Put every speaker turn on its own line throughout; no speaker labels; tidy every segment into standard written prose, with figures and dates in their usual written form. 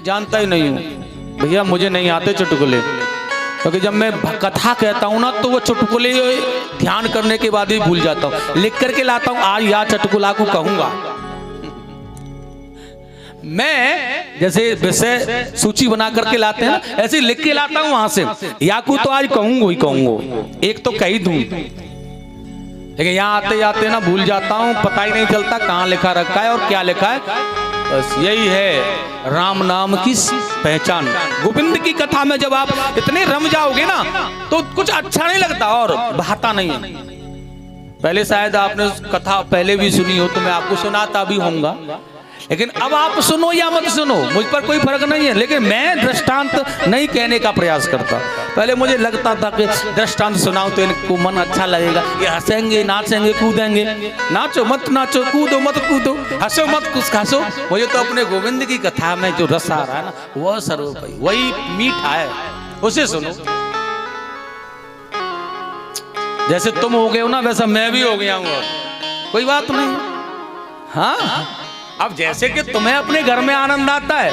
जानता ही नहीं हूँ भैया, मुझे नहीं आते चुटकुले, क्योंकि जब मैं कथा कहता हूँ ना तो वो चुटकुले ध्यान करने के बाद ही भूल जाता हूँ। लिख करके लाता हूँ, आज या चुटकुला को कहूंगा मैं, जैसे विषय सूची बना करके लाते हैं ना, ऐसे लिख के लाता हूँ वहां से, याकू तो आज कहूंगा ही कहूंगा, एक तो कह ही दूं, लेकिन यहाँ आते जाते ना भूल जाता हूँ, पता ही नहीं चलता कहाँ लिखा रखा है और क्या लिखा है। बस यही है राम नाम की पहचान। गोविंद की कथा में जब आप इतने रम जाओगे ना तो कुछ अच्छा नहीं लगता और बहाता नहीं है। पहले शायद आपने कथा पहले भी सुनी हो तो मैं आपको सुनाता भी होऊंगा, लेकिन अब आप सुनो या मत सुनो मुझ पर कोई फर्क नहीं है, लेकिन मैं दृष्टांत नहीं कहने का प्रयास करता। पहले मुझे लगता था कि दृष्टांत सुनाऊं तो इनको मन अच्छा लगेगा, ये हंसेंगे नाचेंगे कूदेंगे। नाचो मत नाचो, कूदो मत कूदो, हंसो मत कुछ हंसो। मुझे तो अपने गोविंद की कथा में जो रस आ रहा है ना वह सर्वोपरि, वही मीठा है, उसे सुनो। जैसे तुम हो गए हो ना वैसा मैं भी हो गया हूँ, और कोई बात नहीं। हाँ, अब जैसे कि तुम्हें अपने घर में आनंद आता है,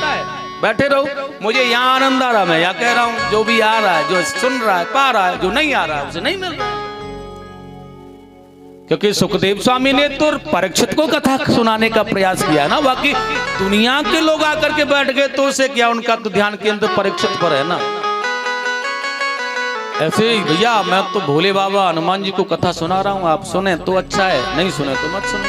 बैठे रहो, मुझे यहाँ आनंद आ रहा, मैं यहाँ कह रहा हूँ, जो भी आ रहा है, जो सुन रहा है पा रहा है, जो नहीं आ रहा है उसे नहीं मिल रहा है। क्योंकि सुखदेव स्वामी ने तो परीक्षित को कथा सुनाने का प्रयास किया ना, बाकी दुनिया के लोग आकर के बैठ गए तो उसे क्या, उनका तो ध्यान केंद्र परीक्षित पर है ना। ऐसे ही भैया मैं तो भोले बाबा हनुमान जी को कथा सुना रहा हूँ, आप सुने तो अच्छा है, नहीं सुने तो मत सुनो,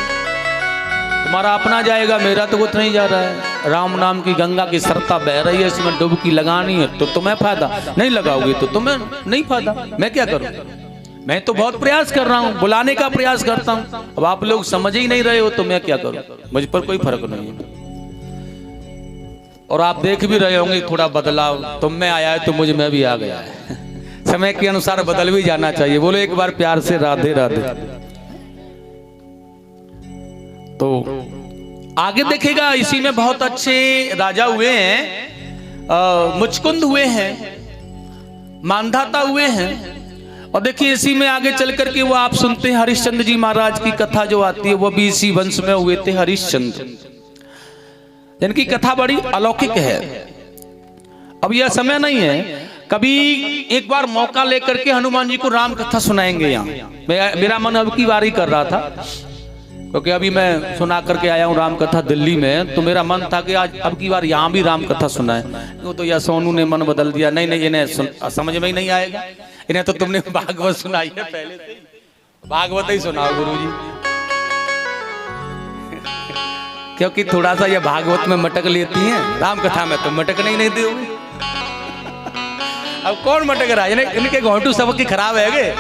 तुम्हारा अपना जाएगा, मेरा तो कुछ नहीं जा रहा है। राम नाम की गंगा की सरता बह रही है, इसमें डुबकी लगानी है तो तुम्हें फायदा, नहीं लगाओगे तो तुम्हें नहीं फायदा, मैं क्या करूं। मैं तो बहुत प्रयास कर रहा हूं, बुलाने का प्रयास करता हूं, अब आप लोग समझ ही नहीं रहे हो तो मैं क्या करूं, मुझ पर कोई फर्क नहीं है। और आप देख भी रहे होंगे थोड़ा बदलाव, तुम में आया है तो मुझ में भी आ गया है। समय के अनुसार बदल भी जाना चाहिए। बोलो एक बार प्यार से राधे राधे। तो आगे देखेगा, इसी में बहुत अच्छे राजा हुए हैं, मुचकुंद हुए हैं, मानधाता हुए हैं। और देखिए इसी में आगे चल करके वो आप सुनते हैं हरिश्चंद्र जी महाराज की कथा जो आती है, वो भी इसी वंश में हुए थे हरिश्चंद्र, जिनकी कथा बड़ी अलौकिक है। अब यह समय नहीं है, कभी एक बार मौका लेकर के हनुमान जी को राम कथा सुनाएंगे। यहाँ मेरा मन अब की बारी कर रहा था, क्योंकि अभी मैं सुना करके आया हूँ राम कथा दिल्ली में, तो मेरा मन था कि आज अब की बार यहाँ भी राम कथा सुनाए। तो यह सोनू ने मन बदल दिया, नहीं नहीं इन्हें समझ में ही नहीं आएगा, इन्हें तो तुमने भागवत सुनाई है पहले से, भागवत ही सुनाओ गुरुजी। क्योंकि थोड़ा सा ये भागवत में मटक लेती हैं, राम कथा में तो मटकने ही नहीं दोगे। अब कौन मटक रहा है, इनके घोटू सबकी खराब है गे,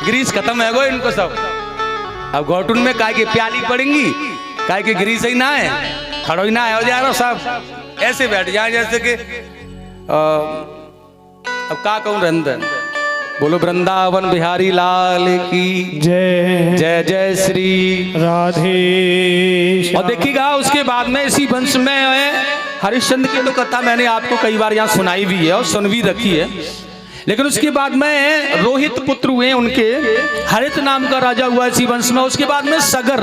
ग्रीस खत्म है गो इनको सब। अब घोटुन में काय की प्याली पड़ेंगी, काय की ग्रीस ही ना है, खड़ो ही ना है, हो जा रहा सब ऐसे बैठ जाए जैसे कि अब का कहूं रंदन। बोलो वृंदावन बिहारी लाल की जय, जय जय श्री राधे। और देखिएगा उसके बाद में इसी वंश में हरिश्चंद्र की तो कथा मैंने आपको कई बार यहाँ सुनाई भी है और सुन भी रखी है, लेकिन उसके बाद में रोहित पुत्र हुए उनके, हरित नाम का राजा हुआ इसी वंश में। उसके बाद में सगर,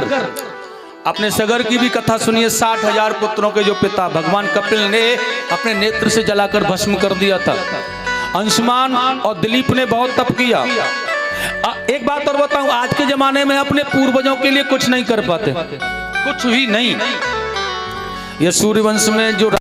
अपने सगर की भी कथा सुनिए। 60,000 पुत्रों के जो पिता भगवान कपिल ने अपने नेत्र से जलाकर भस्म कर दिया था। अंशुमान और दिलीप ने बहुत तप किया। एक बात और बताऊं, आज के जमाने में अपने पूर्वजों के लिए कुछ नहीं कर पाते, कुछ भी नहीं। ये सूर्यवंश में जो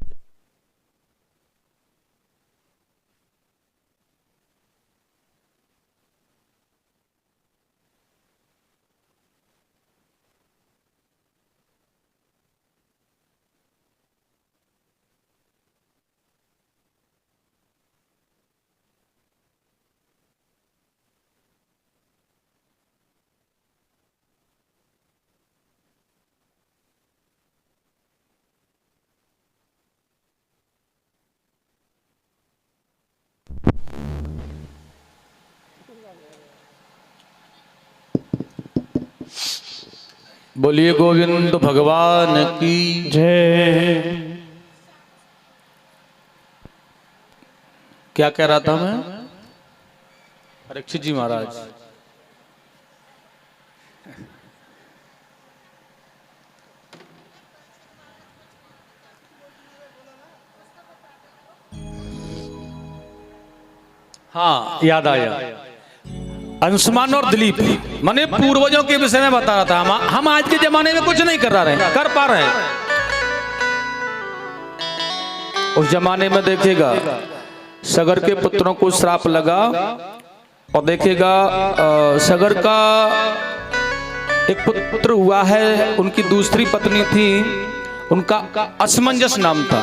बोलिए गोविंद भगवान की जय। क्या कह रहा था मैं? परीक्षित जी महाराज, हाँ याद आया, अंशुमान और दिलीप माने पूर्वजों के विषय में बता रहा था। हम आज के जमाने में कुछ नहीं कर पा रहे हैं। उस जमाने में देखिएगा सगर के पुत्रों को श्राप लगा, और देखिएगा सगर का एक पुत्र हुआ है, उनकी दूसरी पत्नी थी, उनका असमंजस नाम था।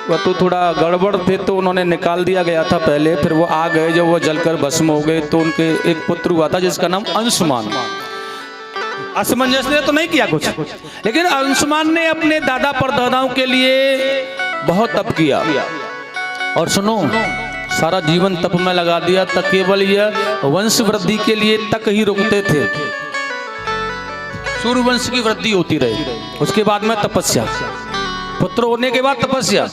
वह तो थोड़ा गड़बड़ थे तो उन्होंने निकाल दिया गया था पहले, फिर वो आ गए, जब वो जलकर भस्म हो गए तो उनके एक पुत्र हुआ था जिसका नाम अंशुमान। असमंजस ने तो नहीं किया कुछ, लेकिन अंशुमान ने अपने दादा परदादाओं के लिए बहुत तप किया। और सुनो, सारा जीवन तप में लगा दिया, तक केवल यह वंश वृद्धि के लिए तक ही रुकते थे। सूर्यवंश की वृद्धि होती रही, उसके बाद में तपस्या, पुत्र होने के बाद तपस्या।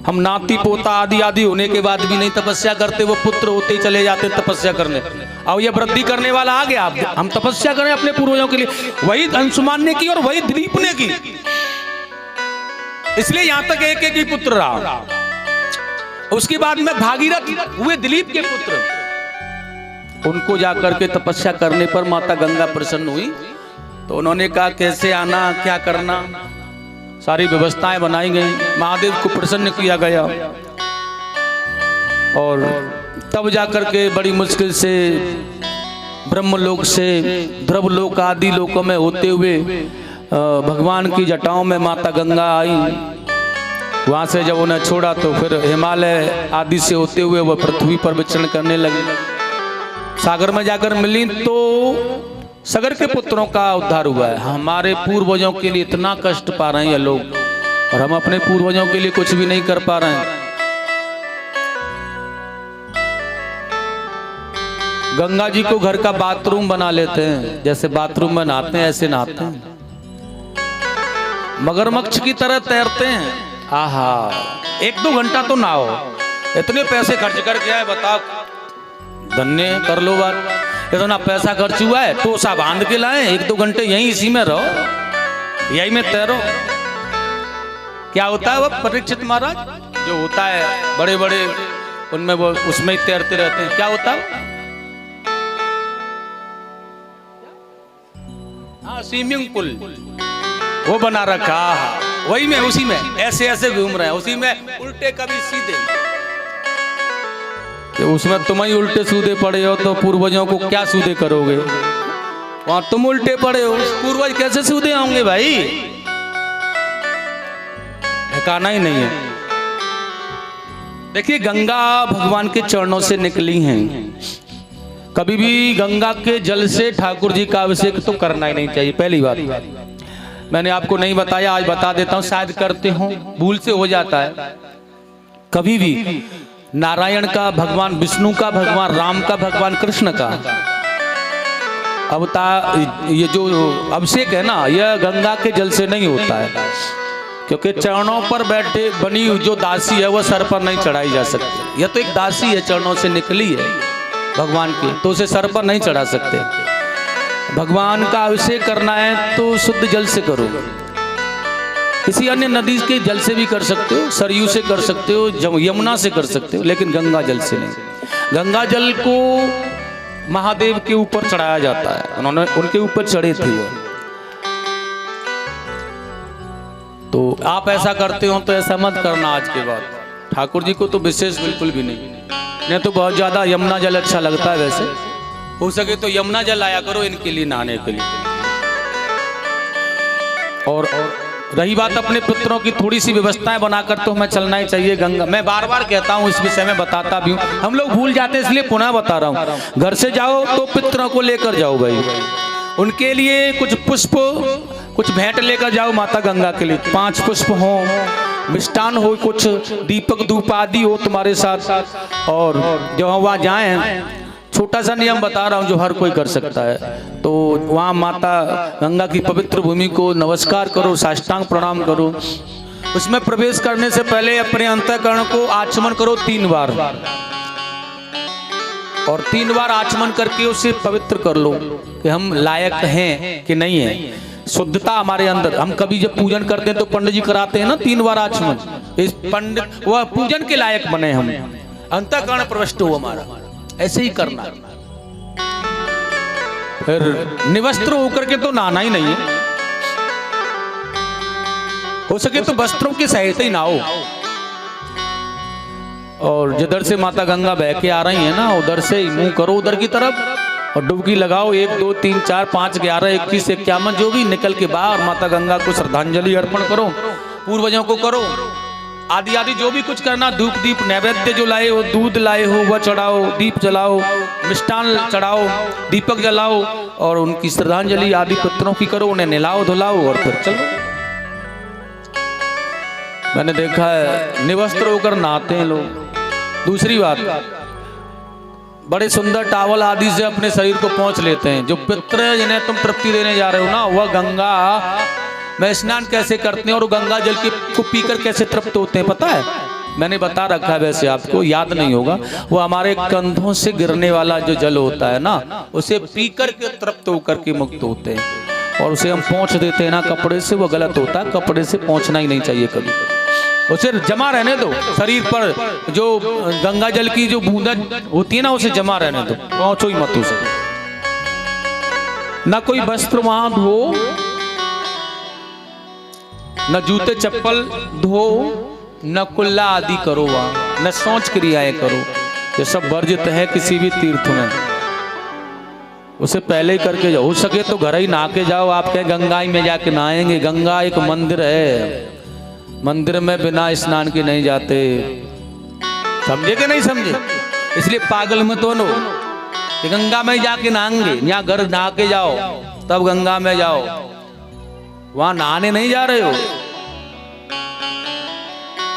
हम नाती पोता आदि आदि होने के बाद भी नहीं तपस्या करते, वो पुत्र होते ही चले जाते तपस्या करने। और ये वृद्धि करने वाला आ गया, हम तपस्या करें अपने पूर्वजों के लिए। वही अंशुमान ने की और वही दिलीप ने की, इसलिए यहां तक एक एक ही पुत्र रहा। उसके बाद में भागीरथ हुए दिलीप के पुत्र। उनको जाकर के तपस्या करने पर माता गंगा प्रसन्न हुई, तो उन्होंने कहा कैसे आना, क्या करना, सारी व्यवस्थाएं बनाई गई, महादेव को प्रसन्न किया गया। और तब जाकर के बड़ी मुश्किल से ब्रह्मलोक से ध्रुवलोक आदि लोकों में होते हुए भगवान की जटाओं में माता गंगा आई। वहां से जब उन्हें छोड़ा तो फिर हिमालय आदि से होते हुए वह पृथ्वी पर विचरण करने लगी। सागर में जाकर मिली तो सगर के पुत्रों का उद्धार हुआ है। हमारे पूर्वजों के लिए इतना कष्ट पा रहे हैं ये लोग, और हम अपने पूर्वजों के लिए कुछ भी नहीं कर पा रहे हैं। गंगा जी को घर का बाथरूम बना लेते हैं, जैसे बाथरूम में नहाते हैं ऐसे नहाते हैं, मगरमच्छ की तरह तैरते हैं। आहा, 1-2 घंटा तो नहाओ, इतने पैसे खर्च करके आए, बताओ, धन्य कर लो बात। इतना पैसा खर्च हुआ है, टोसा बांध के लाए, 1-2 घंटे यहीं इसी में रहो, यही में तैरो। क्या होता है वह परीक्षित महाराज, जो होता है बड़े बड़े उनमें वो उसमें ही तैरते रहते हैं, क्या होता है? हाँ, स्विमिंग पूल वो बना रखा, वही में उसी में ऐसे ऐसे घूम रहे हैं, उसी में उल्टे कभी सीधे। कि उसमें तुम ही उल्टे सूधे पड़े हो तो पूर्वजों को क्या सूधे करोगे? वहां तुम उल्टे पड़े हो, पूर्वज कैसे सूधे होंगे भाई? ठिकाना ही नहीं है। देखिए, गंगा भगवान के चरणों से निकली हैं, कभी भी गंगा के जल से ठाकुर जी का अभिषेक तो करना ही नहीं चाहिए। पहली बात मैंने आपको नहीं बताया, आज बता देता हूं, शायद करते हो, भूल से हो जाता है। कभी भी नारायण का, भगवान विष्णु का, भगवान राम का, भगवान कृष्ण का अवतार, ये जो अभिषेक है ना, यह गंगा के जल से नहीं होता है, क्योंकि चरणों पर बैठे बनी जो दासी है वह सर पर नहीं चढ़ाई जा सकती। यह तो एक दासी है, चरणों से निकली है भगवान की, तो उसे सर पर नहीं चढ़ा सकते। भगवान का अभिषेक करना है तो शुद्ध जल से करो, किसी अन्य नदी के जल से भी कर सकते हो, सरयू से कर सकते हो, यमुना से कर सकते हो, लेकिन गंगा जल से नहीं। गंगा जल को महादेव के ऊपर चढ़ाया जाता है, उन्होंने उनके ऊपर चढ़े थे वो। तो आप ऐसा करते हो तो ऐसा मत करना आज के बाद। ठाकुर जी को तो विशेष बिल्कुल भी नहीं तो बहुत ज्यादा यमुना जल अच्छा लगता है। वैसे हो सके तो यमुना जल आया करो इनके लिए नहाने के लिए। और रही बात अपने पुत्रों की, थोड़ी सी व्यवस्थाएं बनाकर तो हमें चलना ही चाहिए। गंगा, मैं बार बार कहता हूँ, इस विषय में बताता भी हूँ, हम लोग भूल जाते हैं इसलिए पुनः बता रहा हूँ। घर से जाओ तो पितरों को लेकर जाओ भाई, उनके लिए कुछ पुष्प, कुछ भेंट लेकर जाओ माता गंगा के लिए। 5 पुष्प हो, मिष्टान हो, कुछ दीपक धूप आदि हो तुम्हारे साथ। और जब वहाँ जाएं, छोटा सा नियम बता रहा हूँ जो हर कोई कर सकता है, तो वहाँ माता गंगा की पवित्र भूमि को नमस्कार करो, साष्टांग प्रणाम करो। उसमें प्रवेश करने से पहले अपने अंतःकरण को आचमन करो 3 बार, और 3 बार आचमन करके उसे पवित्र कर लो कि हम लायक हैं कि नहीं है, शुद्धता हमारे अंदर। हम कभी जब पूजन करते हैं तो पंडित जी कराते हैं ना 3 बार आचमन, इस पंडित वह पूजन के लायक बने हम। अंतःकरण प्रविष्ट हो हमारा, ऐसे ही करना। फिर निवस्त्र होकर के तो नहाना ही नहीं है, हो सके तो वस्त्रों के सहित ही नहाओ। और जिधर से माता गंगा बह के आ रही है ना, उधर से ही मुंह करो उधर की तरफ और डुबकी लगाओ। 1 2 3 4 5 11 21 51 जो भी निकल के बाहर माता गंगा को श्रद्धांजलि अर्पण करो, पूर्वजों को करो, आदि आदि जो भी कुछ करना। धूप दीप नैवेद्य जो लाए हो, दूध लाए हो वह चढ़ाओ, दीप जलाओ, मिष्टान चढ़ाओ, दीपक जलाओ और उनकी श्रद्धांजलि आदि पितरों की करो, उन्हें नहलाओ धुलाओ और फिर चलो। मैंने देखा है निवस्त्र होकर नहाते हैं लोग। दूसरी बात, बड़े सुंदर टावल आदि से अपने शरीर को पोंछ लेते हैं। जो पितर जिन्हें तुम तृप्ति देने जा रहे हो ना, वह गंगा में स्नान कैसे करते हैं और गंगा जल को पीकर कैसे तृप्त होते हैं पता है? मैंने बता रखा है, वैसे आपको याद नहीं होगा। वो हमारे कंधों से गिरने वाला जो जल होता है ना, उसे पीकर के तृप्त होकर के मुक्त होते हैं। और उसे हम पोंछ देते हैं ना कपड़े से, वो गलत होता है। कपड़े से पोंछना ही नहीं चाहिए कभी, उसे जमा रहने दो शरीर पर। जो गंगा जल की जो बूंदन होती है ना, उसे जमा रहने दो, पहुंचो ही मत उसे। ना कोई वस्त्र वहां धो, न जूते चप्पल धो, न कुल्ला आदि करो वहां, न शौच क्रियाएं करो। ये सब वर्जित है किसी भी तीर्थ में। उसे पहले ही करके जाओ। हो सके तो घर ही नहा के जाओ। आप कहें गंगा में जाके नहाएंगे, गंगा एक मंदिर है, मंदिर में बिना स्नान के नहीं जाते। समझे कि नहीं समझे? इसलिए पागल मत बनो कि गंगा में जाके नहाएंगे। यहाँ घर नहा के जाओ तब गंगा में जाओ, वहां नहाने नहीं जा रहे हो।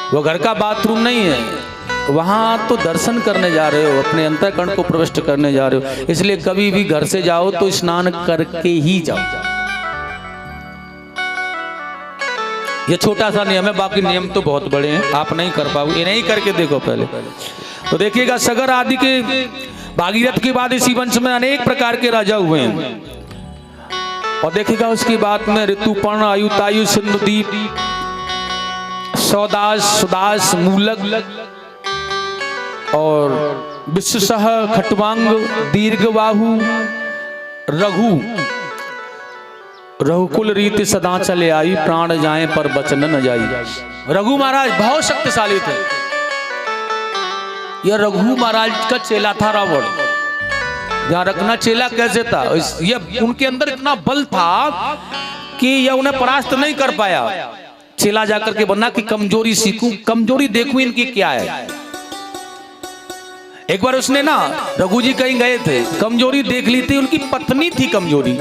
वो घर का बाथरूम नहीं है, वहां तो दर्शन करने जा रहे हो, अपने अंतःकरण को प्रविष्ट करने जा रहे हो। इसलिए कभी भी घर से जाओ तो स्नान करके ही जाओ। ये छोटा सा नियम है, बाकी नियम तो बहुत बड़े हैं, आप नहीं कर पाओगे। ये नहीं करके देखो पहले तो देखिएगा। सगर आदि के भागीरथ के बाद इसी वंश में अनेक प्रकार के राजा हुए हैं। और देखिएगा उसकी बात में ऋतुपर्ण, आयुतायु, सिंधुदीप, सौदास, सुदास, मूलक और विश्वसह, खटवांग, दीर्घबाहु, रघु, रघुकुल रीति सदा चले आई, प्राण जाए पर बचन न जाई। रघु महाराज बहुत शक्तिशाली थे। यह रघु महाराज का चेला था रावण। ध्यान रखना चेला कैसे था। ये उनके अंदर इतना बल था कि यह उन्हें परास्त नहीं कर पाया। चेला जाकर के बना कि कमजोरी सीखूं, कमजोरी देखूं इनकी क्या है। एक बार उसने ना, रघु जी कहीं गए थे, कमजोरी देख ली थी। उनकी पत्नी थी कमजोरी,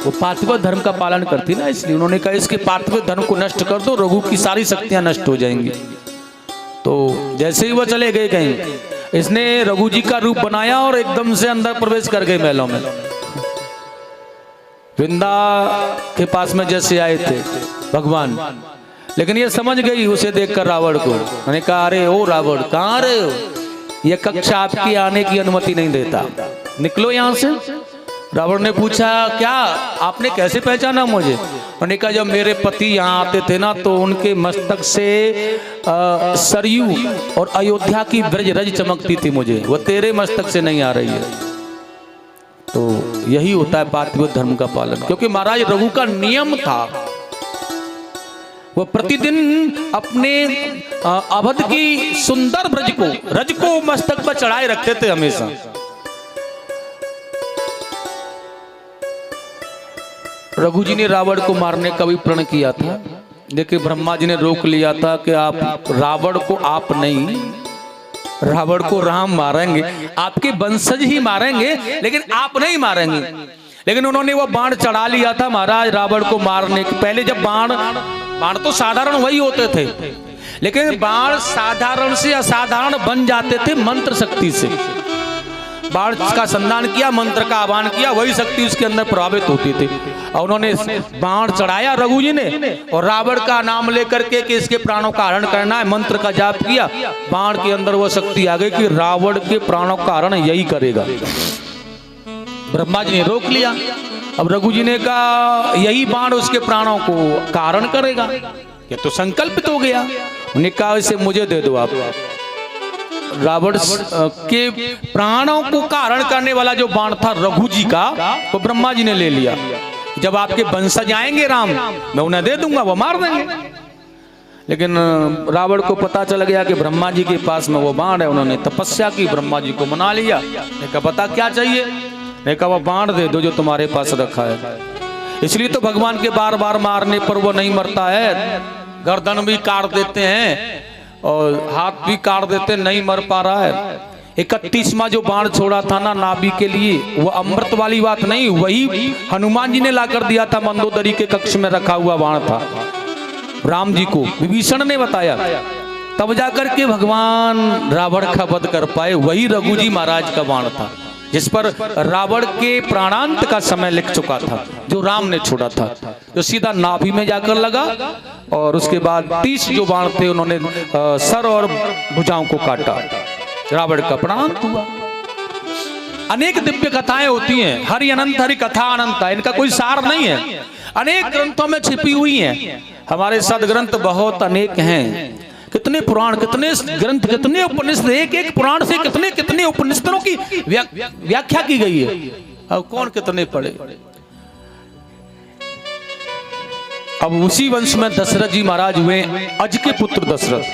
वो पार्थिव धर्म का पालन करती ना, इसलिए उन्होंने कहा इसके पार्थिव धर्म को नष्ट कर दो, रघु की सारी शक्तियां नष्ट हो जाएंगी। तो जैसे ही वो चले गए कहीं, इसने रघु जी का रूप बनाया और एकदम से अंदर प्रवेश कर गए महलों में। वृंदा के पास में जैसे आए थे भगवान, लेकिन ये समझ गई उसे देखकर रावण को। मैंने कहा अरे ओ रावण कहाँ रहे हो, यह कक्षा आपकी आने की अनुमति नहीं देता, निकलो यहाँ से। रावण ने पूछा क्या आपने कैसे पहचाना मुझे? उन्होंने कहा जब मेरे पति यहाँ आते थे ना, तो उनके मस्तक से सरयू और अयोध्या की ब्रज रज चमकती थी मुझे, वो तेरे मस्तक से नहीं आ रही है। तो यही होता है पार्थिव धर्म का पालन। क्योंकि महाराज रघु का नियम था, वो प्रतिदिन अपने अवध की सुंदर ब्रज रज को मस्तक पर चढ़ाए रखते थे हमेशा। रघु जी ने रावण को मारने का भी प्रण किया था, लेकिन ब्रह्मा जी ने रोक लिया था कि आप रावण को आप नहीं, रावण को राम मारेंगे, आपके वंशज ही मारेंगे, लेकिन आप नहीं मारेंगे। लेकिन उन्होंने वो बाण चढ़ा लिया था महाराज रावण को मारने के पहले। जब बाण तो साधारण वही होते थे, लेकिन बाण साधारण से असाधारण बन जाते थे मंत्र शक्ति से। बाण का संधान किया, मंत्र का आह्वान किया, वही शक्ति उसके अंदर प्रभावित होती थी। और उन्होंने बाण चढ़ाया रघु जी ने, और रावण का नाम लेकर के कि इसके प्राणों का हरण करना है, मंत्र का जाप किया। बाण के अंदर वो शक्ति आ गई कि रावण के प्राणों का हरण यही करेगा। ब्रह्मा जी ने रोक लिया। अब रघु जी ने कहा यही बाण उसके प्राणों को कारण करेगा, ये तो संकल्पित हो गया। उन्हें कहा इसे मुझे दे दो आप। रावण के प्राणों को कारण करने वाला जो बाण था रघु जी का, वो ब्रह्मा जी ने ले लिया। जब आपके वंशज आएंगे राम, मैं उन्हें दे दूंगा, वो मार देंगे। लेकिन रावण को पता चल गया कि ब्रह्मा जी के पास में वो बाण है। उन्होंने तपस्या की, ब्रह्मा जी को मना लिया। ने कहा पता क्या चाहिए? ने कहा वो बाण दे दो जो तुम्हारे पास रखा है। इसलिए तो भगवान के बार बार मारने पर वो नहीं मरता है। गर्दन भी काट देते हैं और हाथ भी काट देते हैं, नहीं मर पा रहा है। 31वां जो बाण छोड़ा था ना नाभि के लिए, वो अमृत वाली बात नहीं, वही हनुमान जी ने लाकर दिया था। मंदोदरी के कक्ष में रखा हुआ बाण था। राम जी को विभीषण ने बताया, तब जाकर के भगवान रावण का वध कर पाए। वही रघु जी महाराज का बाण था, जिस पर रावण के प्राणांत का समय लिख चुका था, जो राम ने छोड़ा था, जो सीधा नाभि में जाकर लगा। और उसके बाद 30 जो बाण थे उन्होंने सर और भुजाओं को काटा। रावण का प्राणांत हुआ। अनेक दिव्य कथाएं होती हैं, हरि अनंत हरि कथा अनंत, इनका कोई सार नहीं है। अनेक ग्रंथों में छिपी हुई हैं। हमारे सदग्रंथ बहुत अनेक हैं। कितने पुराण, कितने ग्रंथ, कितने उपनिषद, एक एक पुराण से कितने कितने उपनिषदों की व्याख्या की गई है। अब कौन कितने पढ़े। अब उसी वंश में दशरथ जी महाराज हुए, अज के पुत्र दशरथ।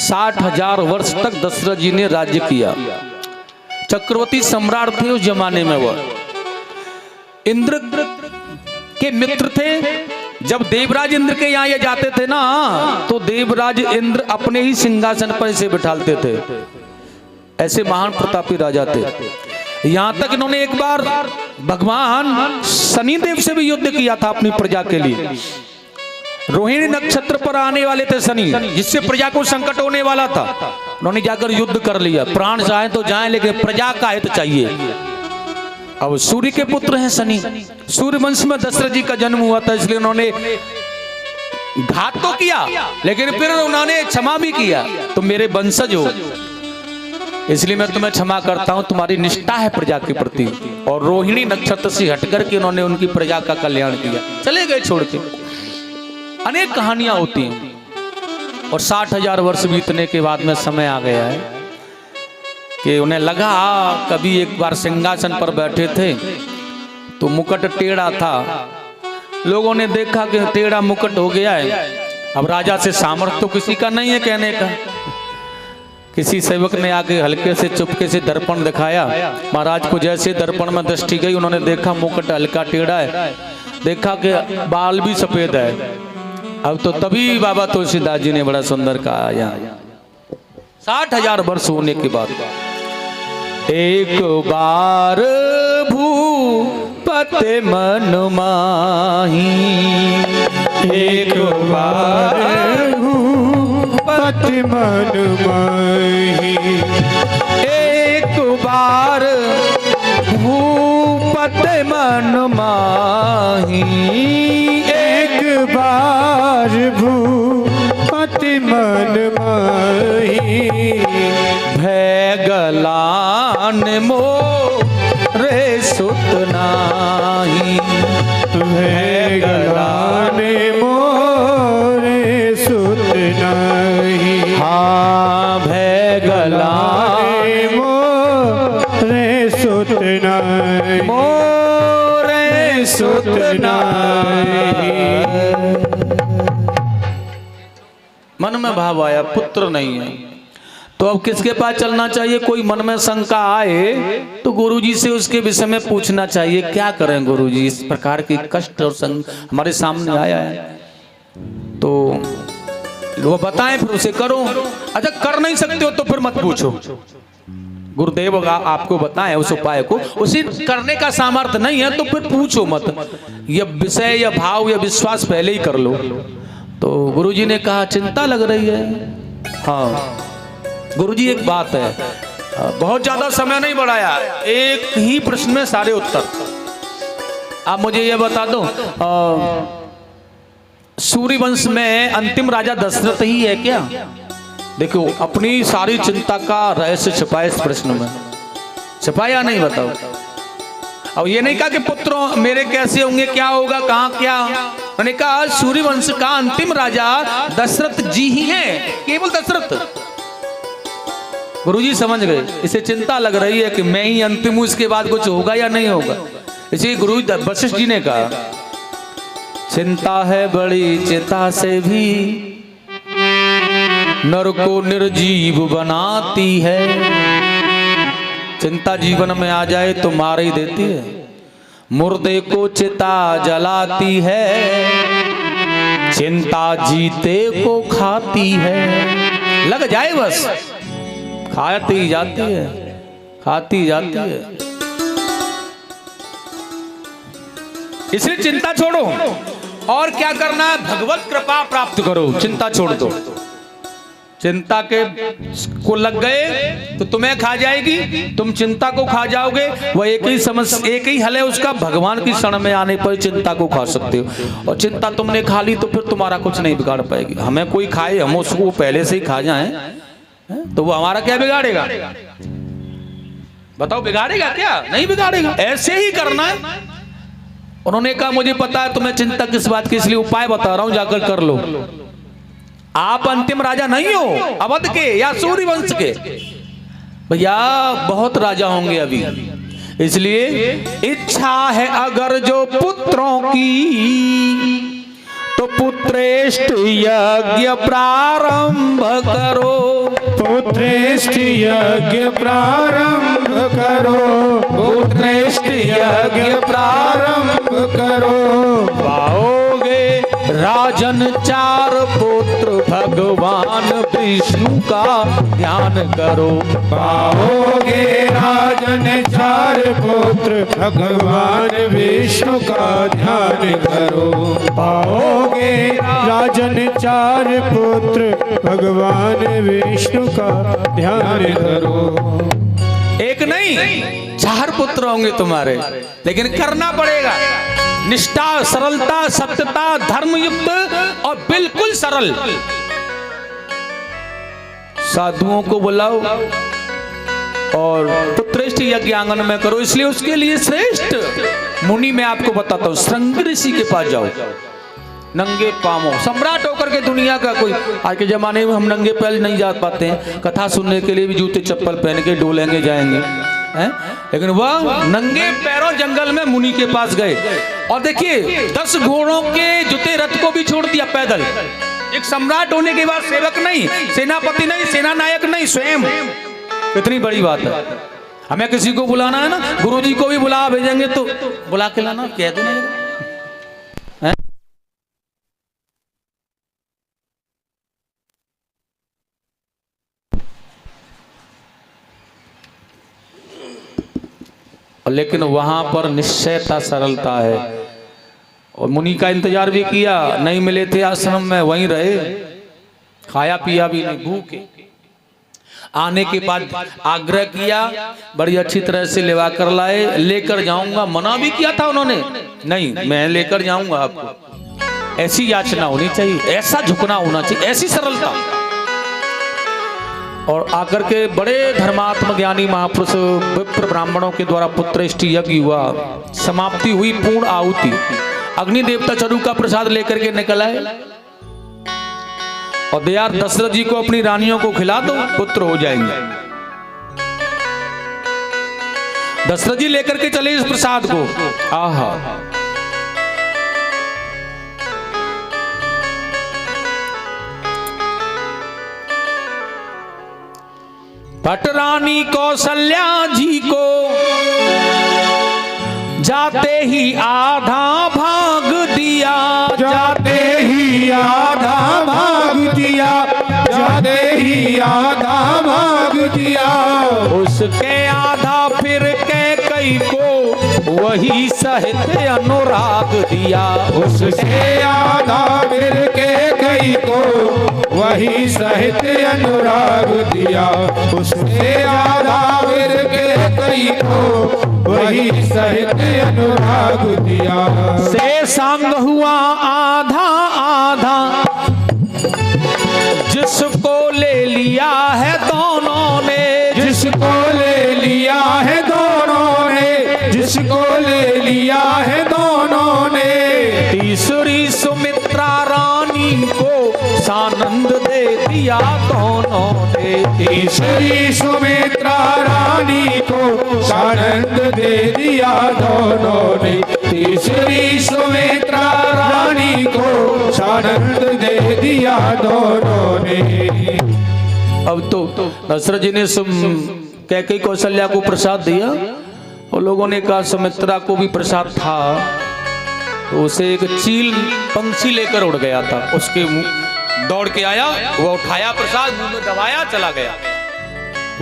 60,000 वर्ष तक दशरथ जी ने राज्य किया। चक्रवर्ती सम्राट थे उस जमाने में। वह इंद्र के मित्र थे। जब देवराज इंद्र के यहाँ ये जाते थे ना, तो देवराज इंद्र अपने ही सिंहासन पर इसे बिठालते थे। ऐसे महान प्रतापी राजा थे। यहाँ तक इन्होंने एक बार भगवान शनिदेव से भी युद्ध किया था अपनी प्रजा के लिए। रोहिणी नक्षत्र पर आने वाले थे शनि, जिससे प्रजा को संकट होने वाला था। उन्होंने जाकर युद्ध कर लिया। प्राण जाए तो जाए, लेकिन प्रजा का हित चाहिए। अब सूर्य के पुत्र हैं शनि। सूर्य वंश में दशरथ जी का जन्म हुआ था, इसलिए उन्होंने घात तो किया, लेकिन फिर उन्होंने क्षमा भी किया। तुम मेरे वंशज हो, इसलिए मैं तुम्हें क्षमा करता हूं। तुम्हारी निष्ठा है प्रजा के प्रति। और रोहिणी नक्षत्र से हटकर के उन्होंने उनकी प्रजा का कल्याण किया। चले गए छोड़ के। अनेक कहानियां होती हैं। और 60,000 वर्ष बीतने के बाद में समय आ गया है कि उन्हें लगा, कभी एक बार सिंहासन पर बैठे थे तो मुकुट टेढ़ा था। लोगों ने देखा कि टेढ़ा मुकुट हो गया है। अब राजा से सामर्थ्य तो किसी का नहीं है कहने का। किसी सेवक ने आके हल्के से चुपके से दर्पण दिखाया। महाराज को जैसे दर्पण में दृष्टि गई, उन्होंने देखा मुकुट हल्का टेढ़ा है, देखा कि बाल भी सफेद है। अब तो तभी बाबा तुलसीदास जी ने बड़ा सुंदर कहा, यहाँ 60,000 वर्ष होने के बाद, एक बार भूपति मन माही,
एक बार भूपति मन माही,
एक बार भूपति मन माही,
एक बार भूपति मन माही,
भय गलान मोरे सुत नाही,
भय गलान मोरे सुत नाही,
हाँ भय गलान
मोरे सुत नाही,
मोरे सुत नाही। मन में भाव आया, पुत्र नहीं है, तो अब किसके पास चलना चाहिए? कोई मन में शंका आए तो गुरुजी से उसके विषय में पूछना चाहिए। क्या करें गुरुजी, इस प्रकार की कष्ट और हमारे सामने आया है, तो वो बताएं, फिर उसे करो। अच्छा कर नहीं सकते हो तो फिर मत पूछो। गुरुदेव आपको बताएं उस उपाय को, उसे करने का सामर्थ्य नहीं है तो फिर पूछो मत। यह विषय या भाव या विश्वास पहले ही कर लो। तो गुरुजी ने कहा चिंता लग रही है। हाँ गुरुजी एक बात है, बहुत ज्यादा समय नहीं बढ़ाया, एक ही प्रश्न में सारे उत्तर। आप मुझे यह बता दो, सूर्य वंश में अंतिम राजा दशरथ ही है क्या? देखो अपनी सारी चिंता का रहस्य छिपाया इस प्रश्न में, छिपाया नहीं, बताओ। अब ये नहीं कहा कि पुत्रों मेरे कैसे होंगे, क्या होगा, कहाँ क्या। मैंने कहा सूर्य वंश का अंतिम राजा दशरथ जी ही हैं, केवल दशरथ। गुरुजी समझ गए, इसे चिंता लग रही है कि मैं ही अंतिम हूं, इसके बाद कुछ होगा या नहीं होगा। इसी गुरु वशिष्ठ जी ने कहा, चिंता है बड़ी चिता से भी नर को निर्जीव बनाती है। चिंता जीवन में आ जाए तो मार ही देती है, मुर्दे को चिता जलाती है, चिंता जीते को खाती है। लग जाए बस, खाती जाती है, खाती जाती है। इसलिए चिंता छोड़ो और क्या करना है, भगवत कृपा प्राप्त करो, चिंता छोड़ दो। चिंता के को लग गए तो तुम्हें खा जाएगी, तुम चिंता को खा जाओगे। वह एक ही हल है उसका, भगवान की शरण में आने पर चिंता को खा सकते हो। और चिंता तुमने खा ली तो फिर तुम्हारा कुछ नहीं बिगाड़ पाएगी। हमें कोई खाए, हम उसको पहले से ही खा जाएं तो वो हमारा क्या बिगाड़ेगा? बताओ, बिगाड़ेगा क्या? नहीं बिगाड़ेगा। ऐसे ही करना है। उन्होंने कहा मुझे पता है तुम्हें चिंता किस बात की, इसलिए उपाय बता रहा हूं, जाकर कर लो। आप अंतिम राजा नहीं हो अवध के या सूर्यवंश के, भैया बहुत राजा होंगे अभी। इसलिए इच्छा है अगर जो पुत्रों की, तो पुत्रेष्ठ यज्ञ प्रारंभ करो।
पुत्रेष्ठ यज्ञ प्रारंभ करो, पुत्रेष्ठ यज्ञ प्रारंभ करो।
पाओगे राजन चार पुत्र, भगवान विष्णु का ध्यान करो।
पाओगे राजन चार पुत्र, भगवान विष्णु का ध्यान करो। पाओगे राजन चार पुत्र, भगवान विष्णु का ध्यान करो।
एक नहीं, चार पुत्र होंगे तुम्हारे, लेकिन करना पड़ेगा। निष्ठा, सरलता, सत्यता, धर्मयुक्त और बिल्कुल सरल। साधुओं को बुलाओ और पुत्रेष्ठ यज्ञ आंगन में करो। इसलिए उसके लिए श्रेष्ठ मुनि मैं आपको बताता हूं, श्रृंग ऋषि के पास जाओ। नंगे पांव, सम्राट होकर के दुनिया का कोई, आज के जमाने में हम नंगे पैर नहीं जा पाते हैं, कथा सुनने के लिए भी जूते चप्पल पहन के डोलेंगे जाएंगे हैं? लेकिन वह नंगे पैरों जंगल में मुनि के पास गए और देखिए 10 घोड़ों के जुते रथ को भी छोड़ दिया पैदल। एक सम्राट होने के बाद सेवक नहीं, सेनापति नहीं, सेना नायक नहीं, स्वयं। कितनी बड़ी बात है। हमें किसी को बुलाना है ना, गुरुजी को भी बुला भेजेंगे तो बुला के लाना, कह दो नहीं। लेकिन वहां पर निश्चयता, सरलता है। और मुनि का इंतजार भी किया, नहीं मिले थे आश्रम में, वहीं रहे, खाया पिया भी नहीं, भूखे। आने के बाद आग्रह किया, बड़ी अच्छी तरह से लेवा कर लाए, लेकर जाऊंगा। मना भी किया था उन्होंने, नहीं मैं लेकर जाऊंगा आपको। ऐसी याचना होनी चाहिए, ऐसा झुकना होना चाहिए, ऐसी सरलता। और आकर के बड़े धर्मात्म ज्ञानी महापुरुष विप्र ब्राह्मणों के द्वारा पुत्रेष्ठ यज्ञ हुआ, समाप्ति हुई, पूर्ण आहुति। अग्नि देवता चरु का प्रसाद लेकर के निकल आए और दया दशरथ जी को अपनी रानियों को खिला दो, पुत्र हो जाएंगे। दशरथ जी लेकर के चले इस प्रसाद को। आहा, पटरानी कौशल्या जी को जाते ही आधा भाग दिया,
जाते ही आधा भाग दिया, जाते ही आधा भाग दिया।
उसके आधा फिर कैकई को वही सहित अनुराग दिया।
उसके आधा फिर कैकई को वही सहित अनुराग दिया। उसके आधा फिर कैकई को वही सहित अनुराग दिया।
से संग हुआ आधा आधा, जिसको ले लिया है दोनों ने,
जिसको ले लिया है दोनों ने, जिसको ले लिया है दोनों ने।
तीसरी सुमित्रा रानी को सानंद दे दिया दोनों ने।
तीसरी सुमित्रा रानी को सानंद दे दिया दोनों ने। तीसरी सुमित्रा रानी को सानंद दे दिया दोनों ने।
अब तो दशरथ जी ने कैकेयी कौशल्या को प्रसाद दिया और लोगों ने कहा सुमित्रा को भी प्रसाद था, तो उसे एक चील पंछी लेकर उड़ गया था, उसके मुंह दौड़ के आया, वह उठाया प्रसाद, मुंह में दबाया, चला गया।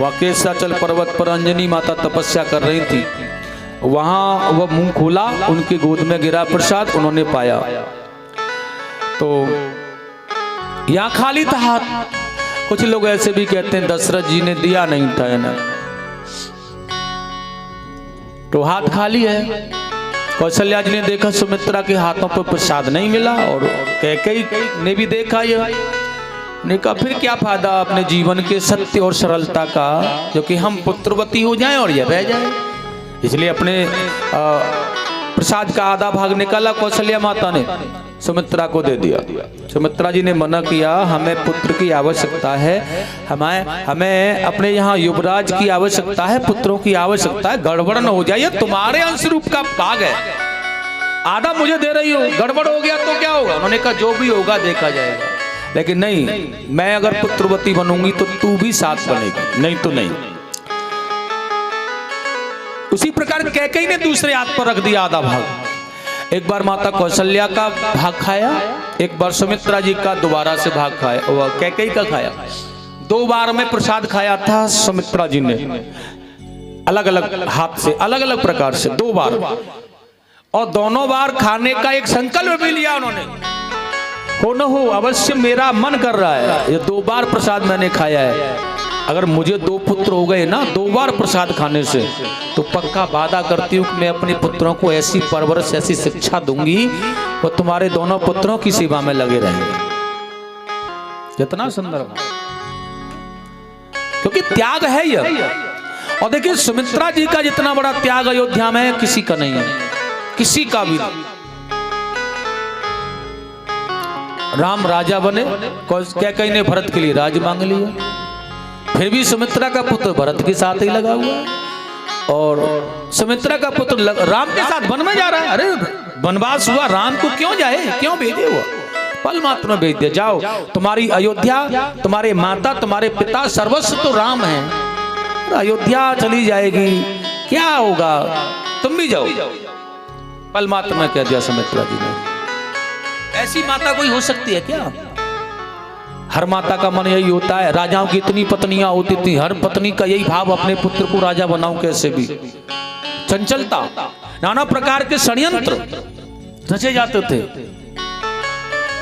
वाकेशाचल पर्वत पर अंजनी माता तपस्या कर रही थी, वहां वह मुंह खोला, उनकी गोद में गिरा प्रसाद, उन्होंने पाया। तो यहां खाली था हाथ। कुछ लोग ऐसे भी कहते हैं दशरथ जी ने दिया नहीं था ना, तो हाथ खाली है। कौशल्या जी ने देखा सुमित्रा के हाथों पर प्रसाद नहीं मिला, और कैकेयी ने भी देखा यह, ने कहा फिर क्या फायदा अपने जीवन के सत्य और सरलता का, क्योंकि हम पुत्रवती हो जाएं और यह रह जाए। इसलिए अपने प्रसाद का आधा भाग निकाला कौशल्या माता ने, सुमित्रा को दे दिया। सुमित्रा जी ने मना किया, हमें पुत्र की आवश्यकता है, हमें अपने यहाँ युवराज की आवश्यकता है, पुत्रों की आवश्यकता है, गड़बड़ न हो जाए, तुम्हारे अंश रूप का भाग है, आधा मुझे दे रही हो, गड़बड़ हो गया तो क्या होगा? उन्होंने कहा जो भी होगा देखा जाएगा, लेकिन नहीं, मैं अगर पुत्रवती बनूंगी तो तू भी साथ बनेगी, नहीं तो नहीं। उसी प्रकार कैकेयी ने दूसरे हाथ पर रख दिया आधा भाग। एक बार माता कौशल्या का भाग खाया, एक बार सुमित्रा जी का दोबारा से भाग खाया, और कैकेयी का खाया। 2 बार में प्रसाद खाया था सुमित्रा जी ने, अलग अलग हाथ से, अलग अलग प्रकार से 2 बार, और दोनों बार खाने का एक संकल्प भी लिया उन्होंने, हो न हो अवश्य मेरा मन कर रहा है, ये 2 बार प्रसाद मैंने खाया है, अगर मुझे 2 पुत्र हो गए ना 2 बार प्रसाद खाने से, तो पक्का वादा करती हूँ कि मैं अपने पुत्रों को ऐसी परवरिश, ऐसी शिक्षा दूंगी, वो तुम्हारे दोनों पुत्रों की सेवा में लगे रहेंगे। कितना सुंदर, क्योंकि त्याग है यह। और देखिए सुमित्रा जी का जितना बड़ा त्याग अयोध्या में किसी का नहीं है, किसी का भी नहीं। राम राजा बने, कैकेयी ने भरत के लिए राज मांग लिया, फिर भी सुमित्रा का पुत्र भरत के साथ ही लगा हुआ है, और सुमित्रा का पुत्र राम के साथ वन में जा रहा है। अरे वनवास हुआ, राम को क्यों जाए, क्यों भेजे? हुआ पल मात्र में भेज दिया, जाओ तुम्हारी अयोध्या, तुम्हारे माता, तुम्हारे पिता, सर्वस्व तो राम है, अयोध्या चली जाएगी, क्या होगा, तुम भी जाओ। पल मात्र में कह दिया सुमित्रा जी ने। ऐसी माता कोई हो सकती है क्या? हर माता का मन यही होता है, राजाओं की इतनी पत्नियां होती थी, हर पत्नी का यही भाव, अपने पुत्र को राजा बनाऊं कैसे भी। चंचलता, नाना प्रकार के षड्यंत्र रचे जाते थे,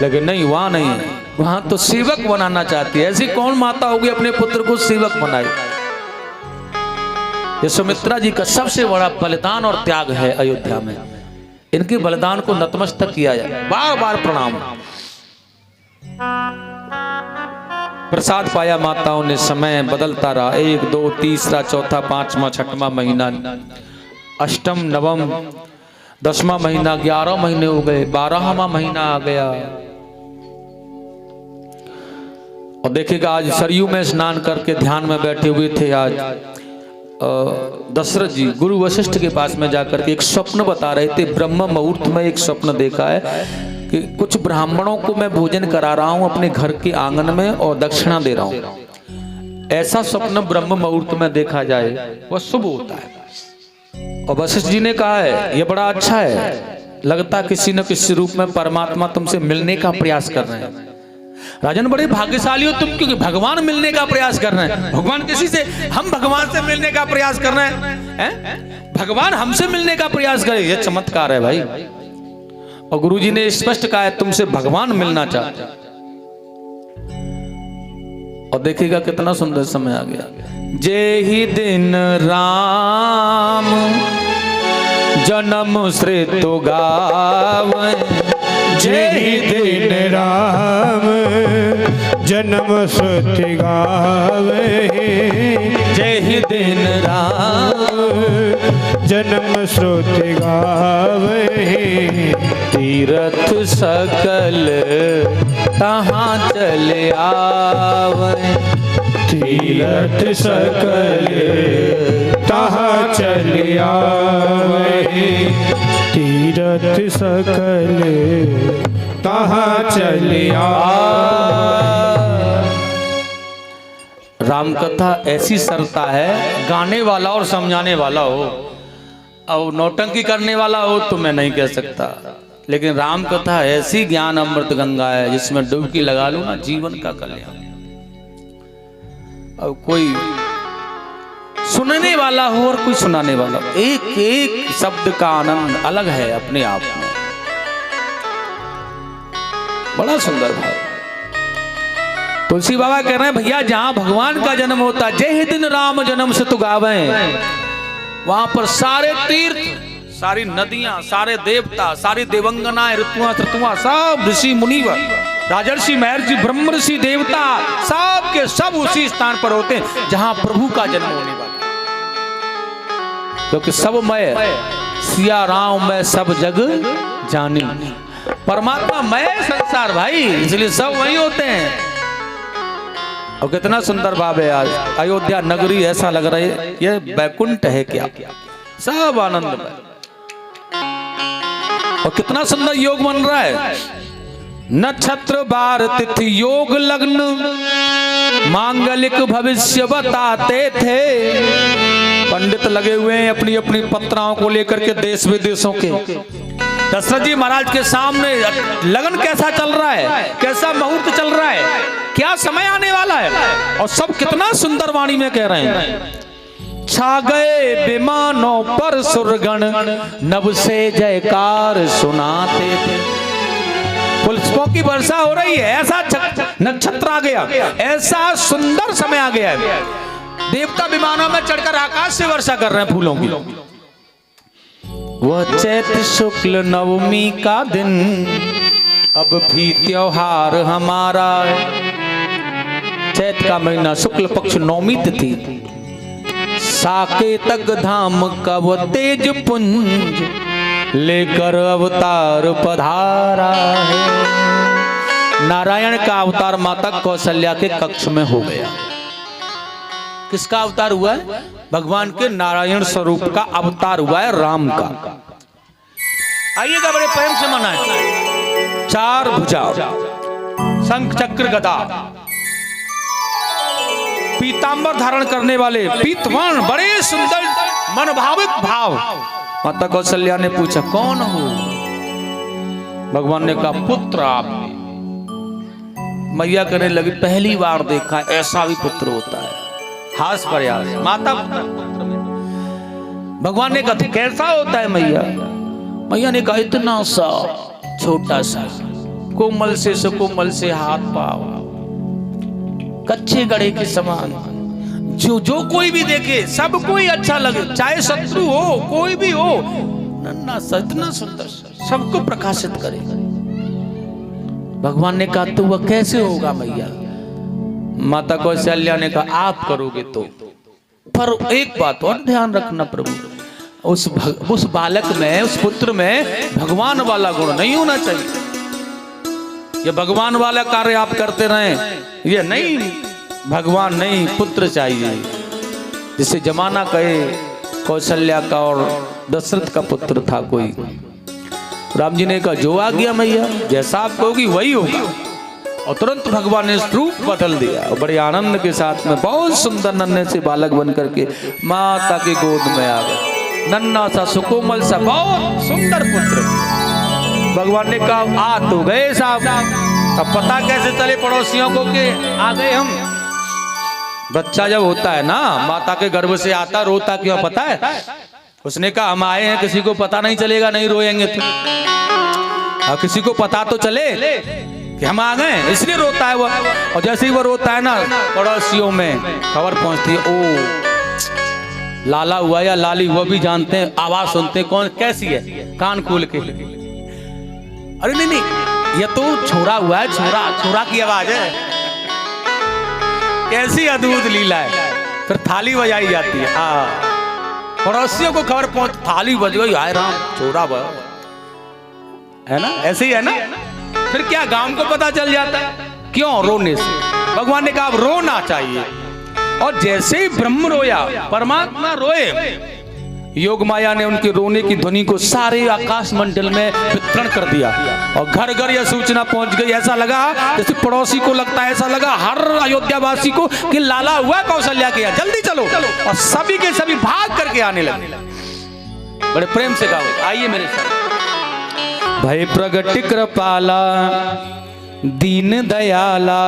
लेकिन नहीं, वहां नहीं है, वहां तो सेवक बनाना चाहती है। ऐसी कौन माता होगी अपने पुत्र को सेवक बनाए? ये सुमित्रा जी का सबसे बड़ा बलिदान और त्याग है अयोध्या में। इनके बलिदान को नतमस्तक किया जाए, बार बार प्रणाम। प्रसाद पाया माताओं ने, समय बदलता रहा, 1 2 तीसरा चौथा 5वां 6वां महीना, 8म 9म 10वां महीना, 11 महीने हो गए, 12वां महीना आ गया। और देखिएगा आज सरयू में स्नान करके ध्यान में बैठे हुए थे। आज दशरथ जी गुरु वशिष्ठ के पास में जाकर के एक स्वप्न बता रहे थे। ब्रह्म मुहूर्त में एक स्वप्न देखा है कि कुछ ब्राह्मणों को मैं भोजन करा रहा हूं अपने घर के आंगन में और दक्षिणा दे रहा हूं। ऐसा स्वप्न ब्रह्म मुहूर्त में देखा जाए वह शुभ होता है। और वशिष्ठ जी ने कहा है ये बड़ा अच्छा है, लगता किसी न किसी रूप में परमात्मा तुमसे मिलने का प्रयास कर रहे हैं। राजन बड़े भाग्यशाली हो तुम, क्योंकि भगवान मिलने का प्रयास कर रहे हैं। भगवान किसी से, हम भगवान से मिलने का प्रयास कर रहे हैं, भगवान हमसे मिलने का प्रयास करे, ये चमत्कार है भाई। और गुरुजी ने स्पष्ट कहा है तुमसे भगवान मिलना चाहते। और देखिएगा कितना सुंदर समय आ गया। जे ही दिन राम जन्म श्रेतो गावै,
जे ही दिन राम जन्म श्रुति गावे
जय ही दिन राम
जन्म श्रुति गावे
तीरथ सकल तहाँ चले आवे
तीरथ सकल तहाँ चले आवे तीरथ सकल तहाँ चले
राम कथा ऐसी सरता है, गाने वाला और समझाने वाला हो और नौटंकी करने वाला हो तो मैं नहीं कह सकता, लेकिन राम कथा ऐसी ज्ञान अमृत गंगा है जिसमें डुबकी लगा लूं ना जीवन का कल्याण। अब कोई सुनने वाला हो और कोई सुनाने वाला हो, एक एक शब्द का आनंद अलग है अपने आप में, बड़ा सुंदर भाव। तुलसी बाबा कह रहे हैं भैया जहां भगवान का जन्म होता, जय दिन राम जन्म से तू गावे, वहां पर सारे तीर्थ, सारी नदियां, सारे देवता, सारी देवंगनाएं, ऋतुआं सब ऋषि मुनि, राजर्षि महर्षि ब्रह्म ऋषि देवता सब के सब उसी स्थान पर होते हैं जहां प्रभु का जन्म होने वाला, क्योंकि सब मैं सिया राम मैं सब जग जानी, परमात्मा मैं संसार भाई, इसलिए सब वही होते हैं। और कितना सुंदर भाव है, आज अयोध्या नगरी ऐसा लग रहा है ये बैकुंठ है क्या, सब आनंद में, और कितना सुंदर योग बन रहा है। नक्षत्र बार तिथि योग लग्न मांगलिक भविष्य बताते थे, पंडित लगे हुए हैं अपनी अपनी पत्राओं को लेकर के देश विदेशों के। दशरथ जी महाराज के सामने लगन कैसा चल रहा है, कैसा मुहूर्त चल रहा है, क्या समय आने वाला है, और सब कितना सुंदर वाणी में कह रहे हैं। छा गए विमानों पर सुरगण नभ से जयकार सुनाते थे, पुष्पों की वर्षा हो रही है, ऐसा नक्षत्र आ गया, ऐसा सुंदर समय आ गया है, देवता विमानों में चढ़कर आकाश से वर्षा कर रहे हैं फूलों की। वह चैत शुक्ल नवमी का दिन अब भी त्योहार हमारा, चैत का महीना शुक्ल पक्ष नवमी तिथि, साकेतक धाम कब तेज पुंज लेकर अवतार पधारा है। नारायण का अवतार माता कौशल्या के कक्ष में हो गया। किसका अवतार हुआ है? भगवान के नारायण स्वरूप का अवतार हुआ है, राम का। आइएगा बड़े प्रेम से मनाएं। चार भुजा, शंख चक्र गदा, पीतांबर धारण करने वाले, पीतवर्ण, बड़े सुंदर मनभाविक भाव। माता कौशल्या ने पूछा कौन हो? भगवान ने कहा पुत्र आप। मैया कहने लगी पहली बार देखा ऐसा भी पुत्र होता है। हास प्रयास माता पुत्र में। भगवान ने कहा कैसा होता है मैया? मैया ने कहा इतना सा छोटा सा, कोमल से सुकोमल से हाथ पाव, कच्चे गड़े के समान, जो कोई भी देखे सब कोई अच्छा लगे, चाहे शत्रु हो कोई भी हो, नन्ना सा इतना सुंदर सबको प्रकाशित करे। भगवान ने कहा तो वह कैसे होगा मैया? माता कौशल्या ने कहा आप करोगे तो, पर एक बात और ध्यान रखना प्रभु, उस बालक में, उस पुत्र में भगवान वाला गुण नहीं होना चाहिए। ये भगवान वाला कार्य आप करते रहें, ये नहीं, भगवान नहीं, पुत्र चाहिए। जिसे जमाना कहे कौशल्या का और दशरथ का पुत्र था कोई। राम जी ने कहा जो आ गया मैया, जैसा आप कहोगी वही होगा। और तुरंत भगवान ने रूप बदल दिया और बड़े आनंद के साथ में बहुत सुंदर नन्हे से बालक बन करके माता की गोद में आ गया। नन्ना सा सुकोमल सा बहुत सुंदर पुत्र। भगवान ने कहा आ तो गए साहब, अब पता कैसे चले पड़ोसियों को कि आ गए हम? बच्चा जब होता है ना, माता के गर्भ से आता, रोता क्यों पता है? उसने कहा हम आए हैं, किसी को पता नहीं चलेगा, नहीं रोएंगे तो। और किसी को पता तो चले कि हम आ गए, इसलिए रोता है वो। और जैसे ही वो रोता है ना, पड़ोसियों में खबर पहुंचती है, ओ लाला हुआ या लाली हुआ भी जानते हैं, आवाज सुनते हैं, कौन कैसी है, कान खोल के। अरे नहीं, ये तो छोरा हुआ है, छोरा की आवाज है। कैसी अद्भुत लीला है। फिर थाली बजाई जाती है, पड़ोसियों को खबर पहुंच, थाली बज गई, हाय राम चोरा है ना, ऐसे ही है ना। फिर क्या गांव को पता चल जाता है, क्यों? रोने से। भगवान ने कहा अब रोना चाहिए, और जैसे ही ब्रह्म रोया परमात्मा रोए, योग माया ने उनके रोने की ध्वनि को सारे आकाश मंडल में वितरण कर दिया, और घर घर यह सूचना पहुंच गई। ऐसा लगा जैसे पड़ोसी को लगता है, ऐसा लगा हर अयोध्या वासी को कि लाला हुआ कौशल्या के यहाँ, जल्दी चलो, और सभी के सभी भाग करके आने लगे। बड़े प्रेम से गाओ, आइए मेरे साथ। भय प्रगट कृपाला दीन दयाला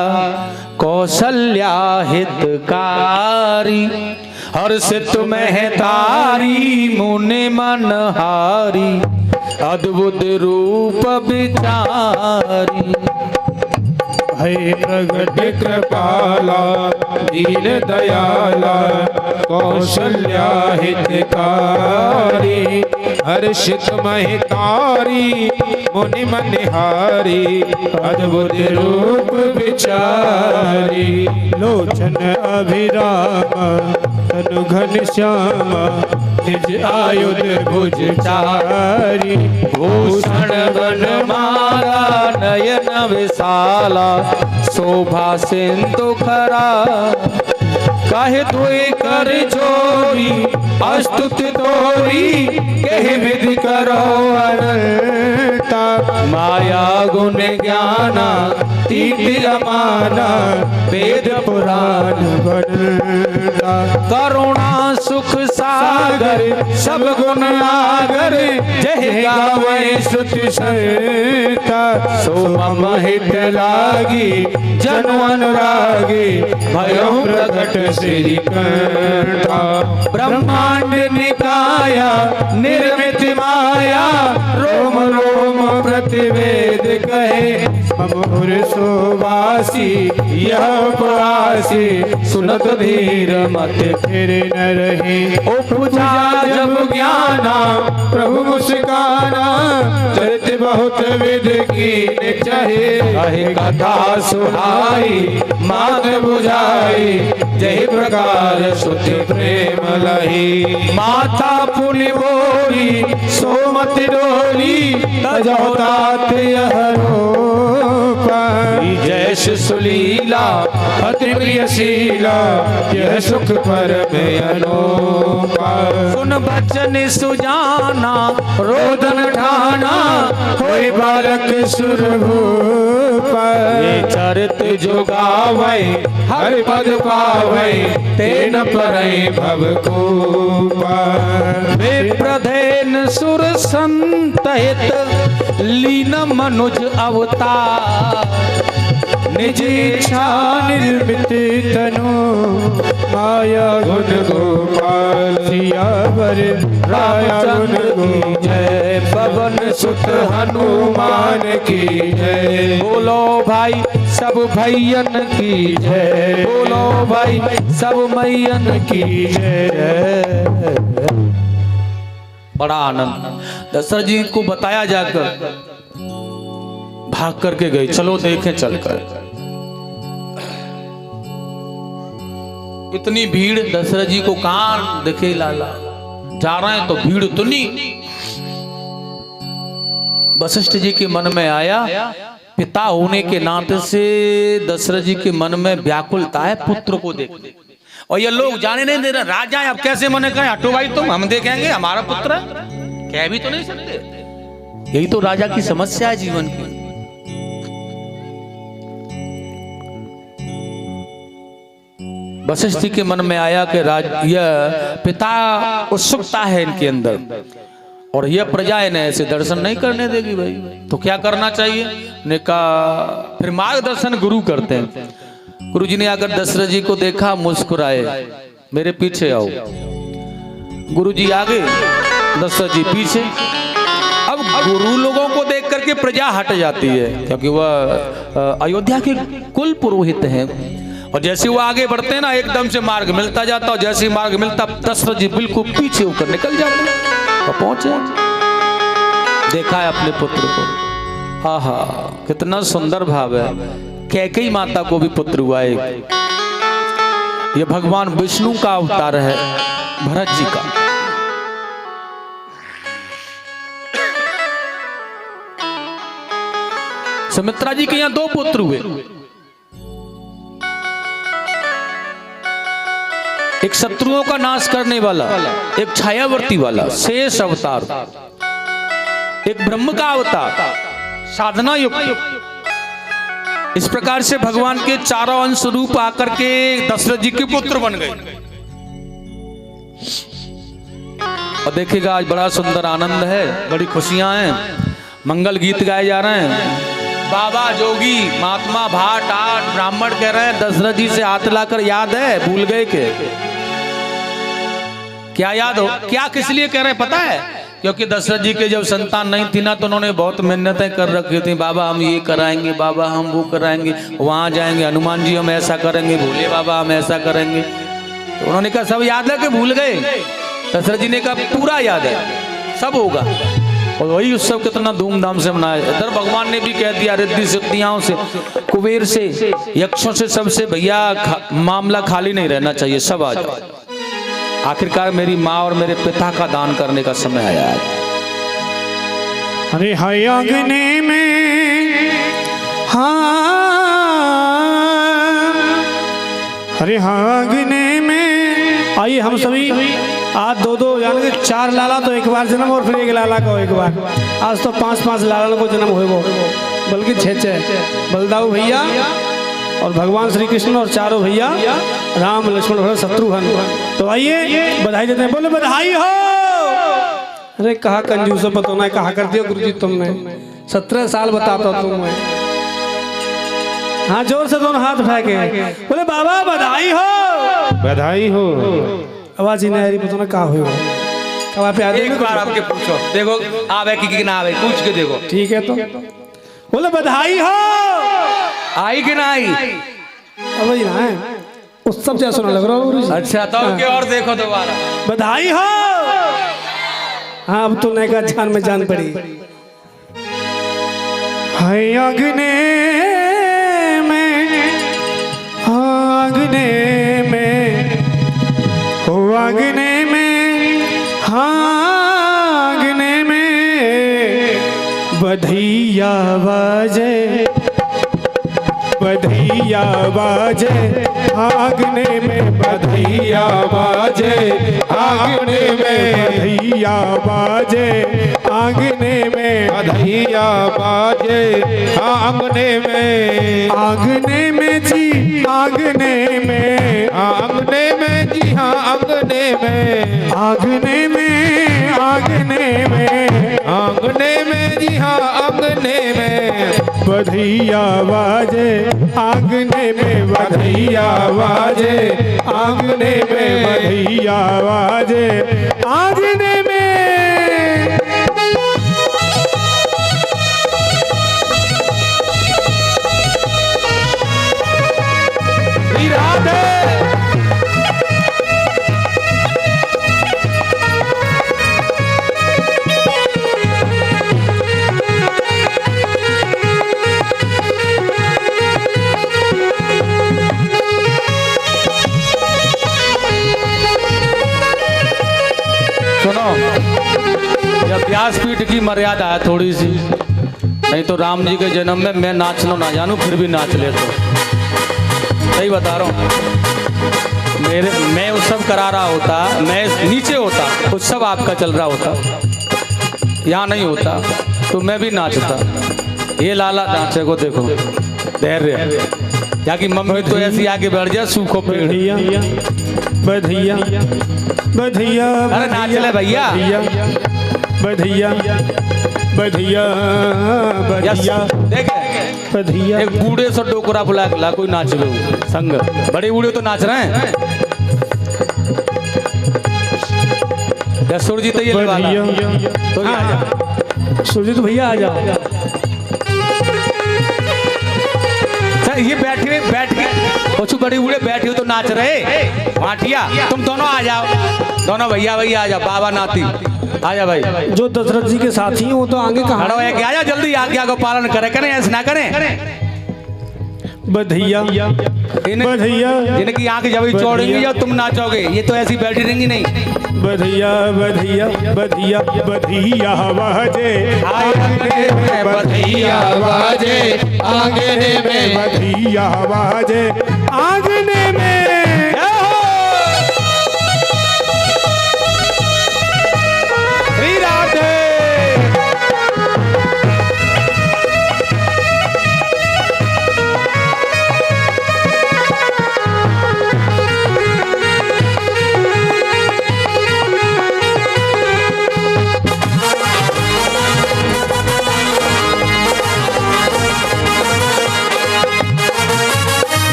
कौशल्या हितकारी, हर्षित महतारी मुनि मनहारी, अद्भुत रूप विचारी।
भय प्रगट कृपाला दीन दयाला कौशल्या हितकारी, हर्षित महतारी मुनि मनहारी, अद्भुत रूप विचारी। लोचन अभिराम तनु घन श्याम, निज आयुध भुज चारी।
भूषण वन माला नयन विशाला, शोभा सिंधु खरा, कहे धोए कर जोरी, अस्तुति तोरी कहे विधि करो अनंता। माया गुण ज्ञाना तीत अमाना, वेद पुराण बनता। करुणा सुख सागर सब गुण आगर, जय गावे श्रुति संता। सो मम हित लागी जनु अनुरागी, भयो प्रकट श्री कंठा। ब्रह्मांड निकाया निर्मित माया, रोम रोम प्रतिवेद कहे। ममोर सुवासी यह प्रवासी, सुनत धीर मत फिर न रहे। उपजा जब ज्ञाना प्रभु मुस्काना, चरित बहुत विध की चाहे। कहे कथा सुहाई मात बुझाई, जय प्रकार श्रुति प्रेम लही। माता पुनि बोली सोमति डोली, तजो तात यह रूपा। जय सुलीला अति प्रिय शीला, यह सुख परम अनूपा। सुन बचन सुजाना रोदन ठाना, कोई बालक सुरभूपा। चरित जो गावै हर पद पावै, तेन परई भव कूपा। विप्रधेन सुर संत हित, लीन मनुज अवतार। निज इच्छा निर्मित तनु, माया गुण गोपाल। सियावर रामचंद्र की जय, पवन सुत हनुमान की जय। बोलो भाई सब भैयन की जय, बोलो भाई सब मैयन की जय। बड़ा आनंद। दशरथ जी को बताया जाकर भाग करके गए, चलो देखें चलकर। इतनी भीड़, दशरथ जी को कहां देखे लाला, जा रहे हैं तो भीड़ इतनी। वशिष्ठ जी के मन में आया, पिता होने के नाते से दशरथ जी के मन में व्याकुलता है पुत्र को देखने। और ये लोग जाने नहीं दे रहे, राजा अब कैसे मने कहें हटो भाई तुम, हम देखेंगे हमारा पुत्र है, कह भी तो नहीं सकते। यही तो राजा की समस्या है जीवन की। वशिष्ठ जी के मन में आया कि यह पिता उत्सुकता है इनके अंदर, और यह प्रजा इन्हें ऐसे दर्शन नहीं करने देगी भाई, तो क्या करना चाहिए। ने कहा फिर मार्गदर्शन गुरु करते हैं। गुरु जी ने आकर दशरथ जी को देखा, मुस्कुराए, मेरे पीछे आओ। गुरु जी आगे, दशरथ जी पीछे। अब गुरु लोगों को देख करके प्रजा हट जाती है, क्योंकि वह अयोध्या के कुल पुरोहित हैं। और जैसे वो आगे बढ़ते हैं ना, एकदम से मार्ग मिलता जाता, और जैसे ही मार्ग मिलता दशरथ जी बिल्कुल पीछे होकर निकल जाते और पहुंचे। देखा है अपने पुत्र को, आहा कितना सुंदर भाव है। कैकेयी माता को भी पुत्र हुआ एक, ये भगवान विष्णु का अवतार है, भरत जी का। सुमित्रा जी के यहाँ 2 पुत्र हुए, एक शत्रुओं का नाश करने वाला, एक छायावर्ती वाला शेष अवतार, एक ब्रह्म का अवतार, साधना युक्त। इस प्रकार से भगवान के चारों अंश रूप आकर के दशरथ जी के पुत्र बन गए। और देखिएगा आज बड़ा सुंदर आनंद है, बड़ी खुशियां हैं, मंगल गीत गाए जा रहे हैं। बाबा जोगी महात्मा भाट आठ ब्राह्मण कह रहे हैं दशरथ जी से हाथ लाकर याद है, भूल गए के क्या याद हो, क्या किस लिए कह रहे हैं पता है? क्योंकि दशरथ जी के जब संतान नहीं थी ना, तो उन्होंने बहुत मिन्नतें कर रखी थी, बाबा हम ये कराएंगे, बाबा हम वो कराएंगे, वहां जाएंगे, हनुमान जी हम ऐसा करेंगे, भोले बाबा हम ऐसा करेंगे। तो उन्होंने कहा सब याद है कि भूल गए? दशरथ जी ने कहा पूरा याद है, सब होगा। और वही उत्सव कितना धूमधाम से मनाया। इधर भगवान ने भी कह दिया रिद्धि सिद्धियों से, कुबेर से, यक्षों से, सबसे भैया मामला खाली नहीं रहना चाहिए, सब आ जाओ। आखिरकार मेरी माँ और मेरे पिता का दान करने का समय आया है।
अरे हाय अग्नि में, हाँ अरे हाँ अग्नि में। आइए हम सभी आज 2-2 यानी कि 4 लाला तो एक बार जन्म, और फिर 1 लाला को एक बार। आज तो 5-5 लाला को जन्म होगा, बल्कि 6-6 बलदाऊ भैया और भगवान श्री कृष्ण और चारों भैया राम लक्ष्मण भरत शत्रुघ्न। तो आइए बधाई देते हैं, बोले बधाई हो। अरे कहा कंजूस पता ना, कहा करती हो गुरुजी तुमने, 17 साल बताता तुम्हें। हाँ जोर से दोनों हाथ फेंके, बोले बाबा बधाई हो, बधाई हो। आवाज ही नहीं आ रही, पता ना कहा हुआ।
एक बार आपके पूछो, देखो आवे कि ना आवे, पूछ के देखो।
ठीक है तो बोले बधाई हो,
आई कि ना आई?
अब ना है उत्सव जैसा सुना लग रहा है।
अच्छा तो के और देखो दोबारा,
बधाई हो। हाँ अब तो नैका जान में जान पड़ी। हाय अग्नि में, अग्नि में, हो अग्नि में, हाँ अग्नि में, बधिया बाजे, बधिया बाजे आंगने में, बधिया बाजे आंगने में, बधिया बाजे आंगने में, बधिया बाजे आंगने में, आंगने में जी, आंगने में, आंगने में जी, हाँ आंगने में, आंगने में, आंगने में, आंगने में जी, हाँ आंगने में, बधिया बाजे आंगने में, बधिया बाजे आंगने में, बधिया बाजे आंगने में। राधे व्यासपीठ की मर्यादा है थोड़ी सी, नहीं तो राम जी के जन्म में मैं नाच लो ना जानू फिर भी नाच ले। तो सही बता रहा हूँ, मैं उत्सव करा रहा होता, मैं नीचे होता, उत्सव आपका चल रहा होता, यहाँ नहीं होता तो मैं भी नाचता। ये लाला नाचे को देखो, धैर्य, या कि मम्मी तो ऐसी आगे बढ़ जाए सूखो पेड़। बधिया बधिया,
अरे नाच ले भैया,
बधिया बधिया बधिया,
देख
बधिया।
एक बूढ़े से डोकरा बुला ला, कोई नाच लो संग, बड़े बूढ़े तो नाच रहे हैं। सुरजीत तो ये वाला तो आ जा,
सुरजीत भैया आ जाओ।
ये बैठ के कुछ बड़े बूढ़े बैठे हो तो नाच रहे, माटिया तुम दोनों आ जाओ, दोनों भैया भैया आ जाओ, बाबा नाती आ जा भाई।
जो दशरथ जी के साथी हैं वो तो आगे कहाँ
है, आ जा जल्दी, आज्ञा को पालन करें, करें ऐसा ना करें।
बधिया बधिया
जिनकी आंख जब भी चौड़ेंगी जब तुम नाचोगे, ये तो ऐसी बैठी रहेंगी नहीं।
बधिया बधिया बधिया बधिया बाजे आंगने में,
बधिया बाजे आंगने में,
बधिया बाजे आंगने में।
श्री राधे।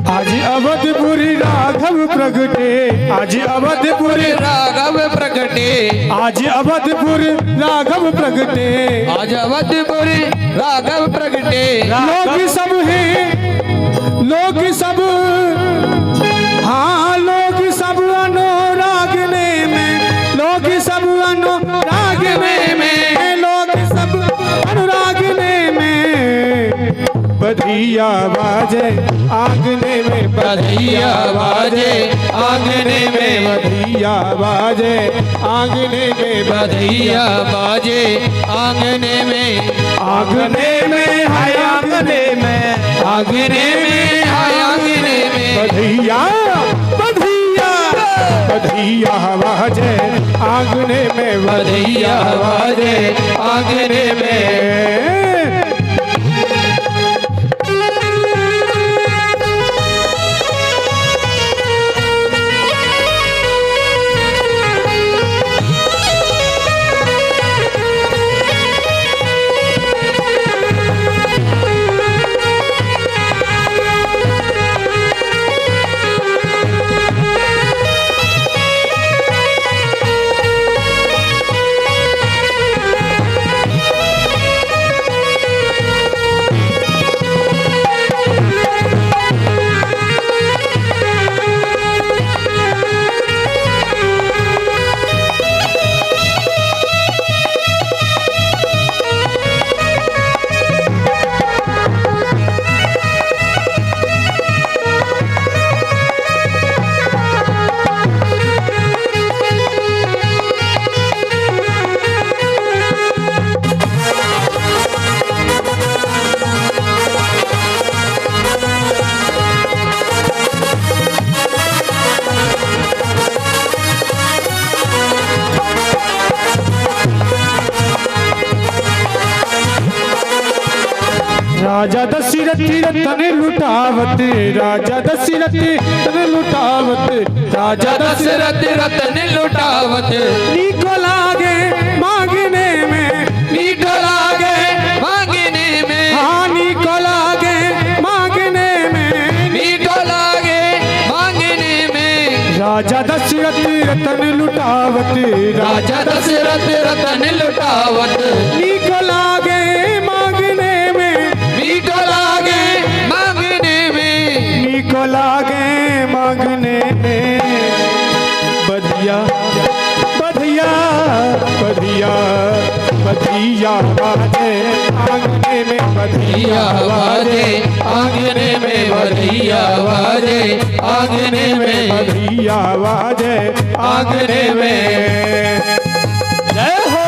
आज अवधपुरी राघव प्रगटे, आज अवधपुर
राघव प्रगटे,
आज अवधपुर राघव प्रगटे,
आज अवधपुर राघव प्रगटे।
लोग सब हैं, लोग सब, हाँ लोग सब अनुरागने में, लोग सब अनुरागने में, लोग सब अनुरागने में। बधिया बाजे आंगने में,
बधिया बाजे आंगने में,
बधिया बाजे आंगने में,
बधिया बाजे आंगने में,
आंगने में हाय आंगने में,
आंगने में हाय आंगने में।
बधिया बधिया बधिया बाजे आंगने में,
बधिया बाजे आंगने में।
राजा दशरथी रतन लुटावत, राजा दशरथी रतन लुटावत, राजा
दशरथ रतन लुटावत।
नीको लागे मांगने में,
मीठो लागे मांगने में,
हाँ नीको लागे मांगने में,
मीठो लागे मांगने में।
राजा दशरथ रतन लुटावत,
राजा दशरथ रतन लुटावत।
नीको लागे मांगने में,
मीठो लागे मांगने में,
नीको लागे मांगने में। बधिया बधिया बधिया बधिया बाजे आंगने में,
बधिया बाजे आंगने में, बधिया बाजे आंगने में,
बधिया बाजे
आंगने में।
जय हो।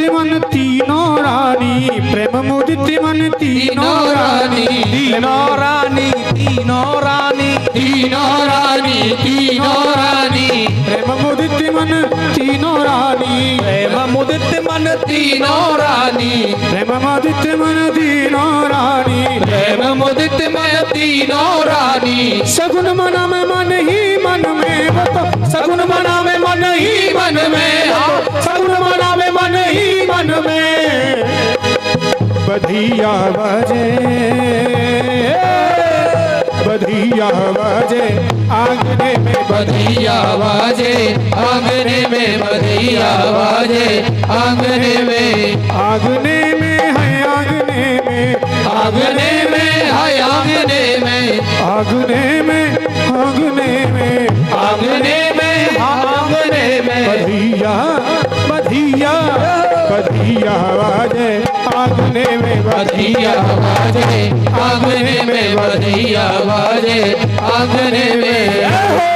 मन तीनों रानी, प्रेम मुदित मन तीनों रानी,
तीनों रानी तीनों
मन तीनों रानी,
प्रेम मुदित मन
तीनों रानी,
प्रेम मुदित मन तीनों रानी,
प्रेम मुदित मन तीनों रानी,
सगुन मना में मन ही मन में, वो तो सगुन मना में मन ही मन में, सगुन मना में मन ही मन में, बधिया बजे, बधिया बजे आंगने में,
बधिया बाजे आंगने में, बधिया बाजे आंगने में,
आंगने में है आंगने में,
आंगने में है आंगने में,
आंगने में, आंगने में,
आंगने में आंगने में,
बधिया बधिया बधिया बाजे आंगने में,
बधिया बाजे आंगने में, बधिया बाजे आंगने में।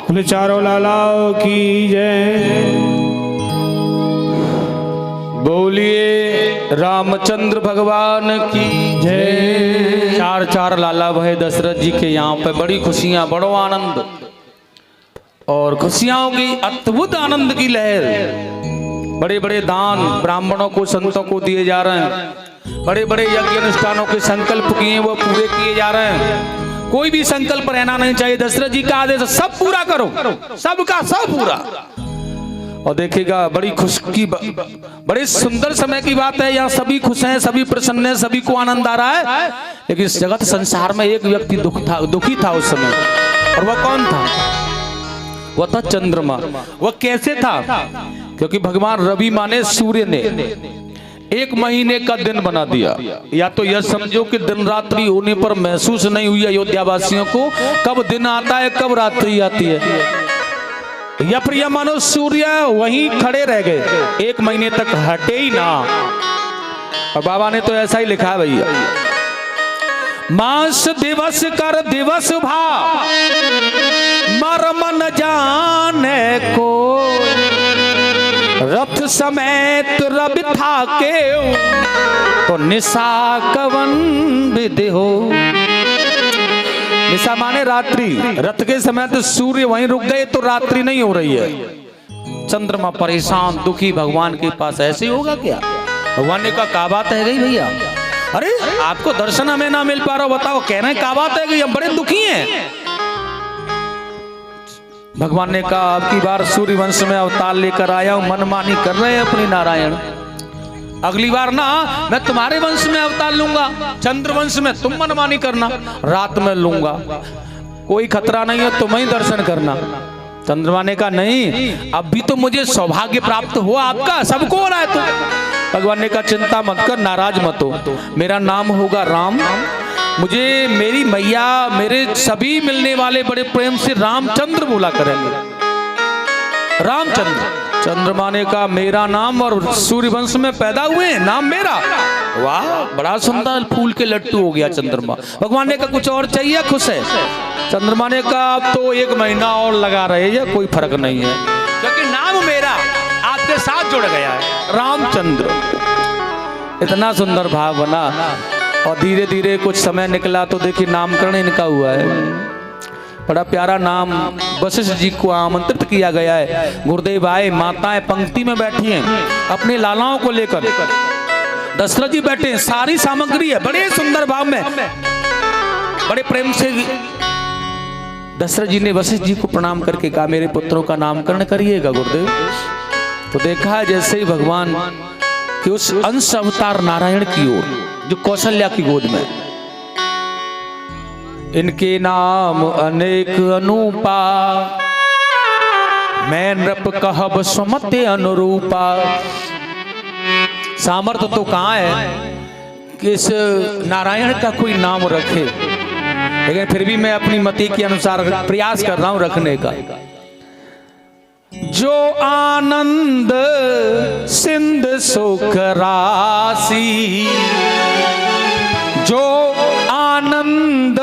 बोले चारों लालाओं की जय।
बोलिए रामचंद्र भगवान की जय। चार चार लाला भय दशरथ जी के यहाँ पे बड़ी खुशियां, बड़ो आनंद और खुशियों की अद्भुत आनंद की लहर। बड़े बड़े दान ब्राह्मणों को संतों को दिए जा रहे हैं। बड़े बड़े यज्ञ अनुष्ठानों के संकल्प किए वो पूरे किए जा रहे हैं। कोई भी संकल्प रहना नहीं चाहिए। दशरथ जी का आदेश सब पूरा करो, सबका सब पूरा। और देखिएगा बड़ी खुश की बड़े सुंदर समय की बात है। यहाँ सभी खुश हैं, सभी प्रसन्न हैं, सभी को आनंद आ रहा है। लेकिन इस जगत संसार में एक व्यक्ति दुखी था उस समय, और वह कौन था? वह था चंद्रमा। वह कैसे था? क्योंकि भगवान रवि माने सूर्य ने 1 महीने का दिन बना दिया। या तो यह समझो कि दिन रात्रि होने पर महसूस नहीं हुई अयोध्या वासियों को कब दिन आता है कब रात्रि आती है। या प्रिय मानो सूर्य वहीं खड़े रह गए, 1 महीने तक हटे ही ना। और बाबा ने तो ऐसा ही लिखा है भैया, मास दिवस कर दिवस भा मर्म न जाने को, रथ समेत रवि था के तो निशा कवन विधि हो। निशा माने रात्रि, रथ के समय तो सूर्य वहीं रुक गए तो रात्रि नहीं हो रही है। चंद्रमा परेशान दुखी भगवान के पास। ऐसे होगा क्या? भगवान ने कहा का बात है गई भैया, अरे आपको दर्शन हमें ना मिल पा रहा, बताओ कह रहे हैं का बात है गई, हम बड़े दुखी हैं। भगवान ने कहा अब की बार सूर्य वंश में अवतार लेकर आया हूं, मनमानी कर रहे हैं अपनी नारायण। अगली बार ना मैं तुम्हारे वंश में अवतार लूंगा, चंद्र वंश में तुम मनमानी करना, रात में लूंगा, कोई खतरा नहीं है, तुम ही दर्शन करना। चंद्रमा ने कहा नहीं, अब भी तो मुझे सौभाग्य प्राप्त हुआ आपका, सबको हो रहा है। तो भगवान ने कहा चिंता मत कर, नाराज मत हो, मेरा नाम होगा राम। मुझे मेरी मैया मेरे सभी मिलने वाले बड़े प्रेम से रामचंद्र बोला करेंगे। रामचंद्र। चंद्रमा ने कहा मेरा नाम और सूर्यवंश में पैदा हुए नाम मेरा, वाह बड़ा सुंदर फूल के लट्टू हो गया चंद्रमा। भगवान ने कहा कुछ और चाहिए? खुश है? चंद्रमा ने कहा अब तो 1 महीना और लगा रहे हैं, कोई फर्क नहीं है, क्योंकि नाम मेरा आपके साथ जुड़ गया है, रामचंद्र। इतना सुंदर भाव बना। और धीरे धीरे कुछ समय निकला तो देखिए नामकरण इनका हुआ है। बड़ा प्यारा नाम वशिष्ठ जी को आमंत्रित किया गया है। गुरुदेव आए, माताएं पंक्ति में बैठी हैं अपने लालाओं को लेकर, दशरथ जी बैठे हैं, सारी सामग्री है बड़े सुंदर भाव में, बड़े प्रेम से दशरथ जी ने वशिष्ठ जी को प्रणाम करके कहा मेरे पुत्रों का नामकरण करिएगा गुरुदेव। तो देखा जैसे ही भगवान कि उस अंश अवतार नारायण की ओर जो कौशल्या की गोद में, इनके नाम अनेक अनुपा, मैं नृप कहब सुमते अनुरूपा। सामर्थ्य तो कहाँ है कि इस नारायण का कोई नाम रखे, लेकिन फिर भी मैं अपनी मति के अनुसार प्रयास कर रहा हूं रखने का। जो आनंद सिंध सुख राशि, जो आनंद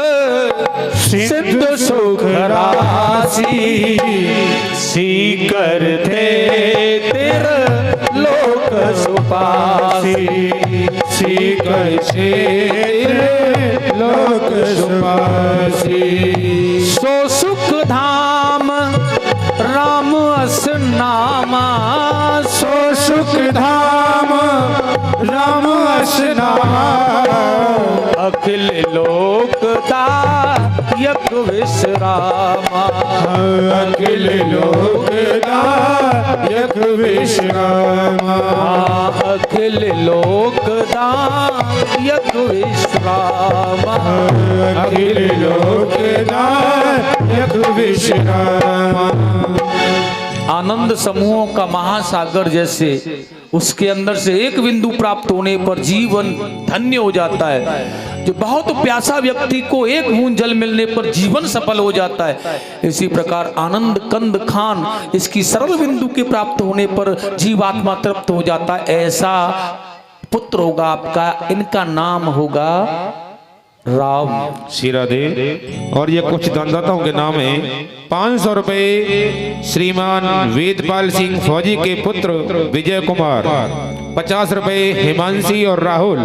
सिंध सुख राशि, सीकर थे तेरे लोक सुपासी, सीकर थे तेरे लोक सुपासी।
सो सुख धाम राम अस नामा,
सो सुख धाम राम अस नामा,
अखिल लोक दायक विश्रामा,
अखिल लोक दायक विश्रामा,
अखिल लोक दायक विश्रामा,
अखिल लोक दायक विश्रामा।
आनंद समूहों का महासागर जैसे उसके अंदर से एक बिंदु प्राप्त होने पर जीवन धन्य हो जाता है। जो बहुत प्यासा व्यक्ति को एक बूंद जल मिलने पर जीवन सफल हो जाता है, इसी प्रकार आनंद कंद खान इसकी सर्व बिंदु के प्राप्त होने पर जीवात्मा तृप्त हो जाता है। ऐसा पुत्र होगा आपका, इनका नाम होगा राम।
श्री दे। और ये कुछ दानदाताओं के नाम है। 500 रुपए श्रीमान वेदपाल सिंह फौजी के पुत्र विजय कुमार, 50 रुपए हिमांशी और राहुल,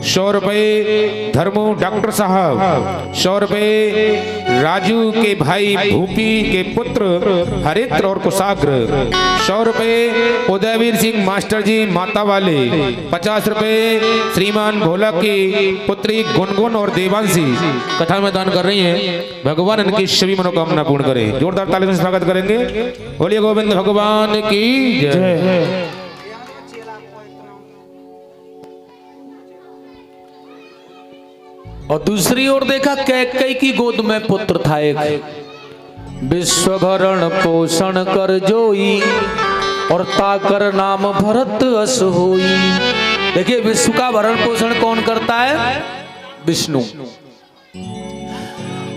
100 रुपए धर्मू डॉक्टर साहब, 100 रुपए राजू के भाई भूपी के पुत्र हरित्र और कुशाग्र, 100 रुपए उदयवीर सिंह मास्टर जी माता वाले, 50 रुपए श्रीमान भोला की पुत्री गुनगुन और देवांशी कथा में दान कर रही हैं। भगवान इनकी सभी मनोकामना पूर्ण करें। जोरदार ताली से स्वागत करेंगे। बोलिए गोविंद भगवान की जय।
और दूसरी ओर देखा कैकेयी की गोद में पुत्र था एक, विश्व भरण पोषण कर जोई और ताकर नाम भरत अस होई। देखिए विश्व का भरण पोषण कौन करता है? विष्णु।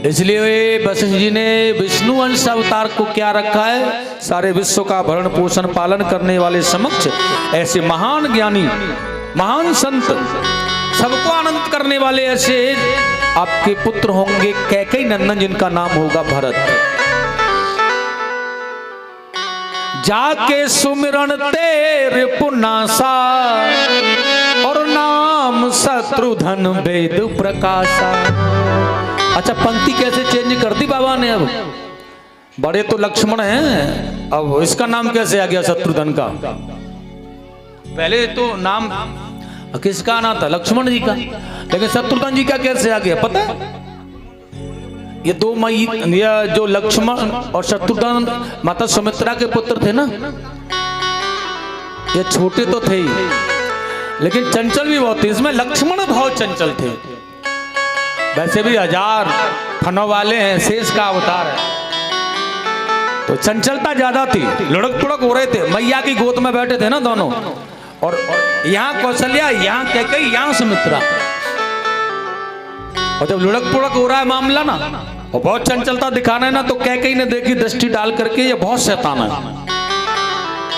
इसलिए वशिष्ठ जी ने विष्णु अंश अवतार को क्या रखा है? सारे विश्व का भरण पोषण पालन करने वाले समक्ष ऐसे महान ज्ञानी, महान संत, सबको आनंद करने वाले ऐसे आपके पुत्र होंगे कैकेयी नंदन, जिनका नाम होगा भरत। जाके सुमिरन तेरे पुनासा और नाम शत्रुधन वेद प्रकाशा। अच्छा, पंक्ति कैसे चेंज कर दी बाबा ने? अब बड़े तो लक्ष्मण हैं, अब इसका नाम कैसे आ गया शत्रुधन का? पहले तो नाम किसका आना था? लक्ष्मण जी का, लेकिन शत्रुघ्न जी का कैसे आ गया पता है? ये दो मई, ये जो लक्ष्मण और शत्रुघ्न माता सुमित्रा के पुत्र थे ना, ये छोटे तो थे ही, लेकिन चंचल भी बहुत थे। इसमें लक्ष्मण बहुत चंचल थे। वैसे भी 1000 फनों वाले हैं, शेष का अवतार है, तो चंचलता ज्यादा थी, लुढ़क पुढ़क हो रहे थे। मैया की गोद में बैठे थे ना दोनों, और यहाँ कौशल्या, यहाँ कैकेयी, यहाँ सुमित्रा। और जब लुढ़क पुढ़क हो रहा है मामला ना, और बहुत चंचलता दिखाना है ना, तो कैकेयी ने देखी दृष्टि डाल करके, ये बहुत शैतान है।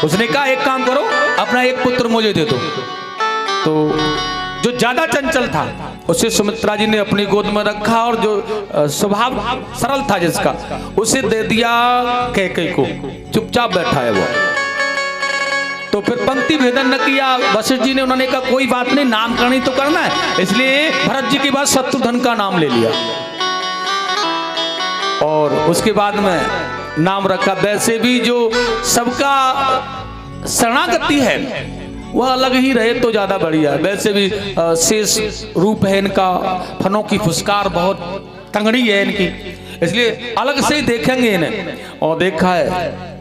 उसने कहा एक काम करो, अपना एक पुत्र मुझे दे दो। तो जो ज्यादा चंचल था उसे सुमित्रा जी ने अपनी गोद में रखा, और जो स्वभाव सरल था जिसका, उसे दे दिया कैकेयी को। चुपचाप बैठा है वो। तो फिर पंक्ति भेदन न किया वशिष्ठ जी ने। उन्होंने कहा कोई बात नहीं, नामकरण ही तो करना है, इसलिए भरत जी के बाद शत्रुघ्न का नाम ले लिया, और उसके बाद में नाम रखा। वैसे भी जो सबका शरणागति है वह अलग ही रहे तो ज्यादा बढ़िया है। वैसे भी शेष रूप है इनका, फनों की फुसकार बहुत तंगड़ी है इनकी, इसलिए अलग से ही देखेंगे इन्हें। और देखा है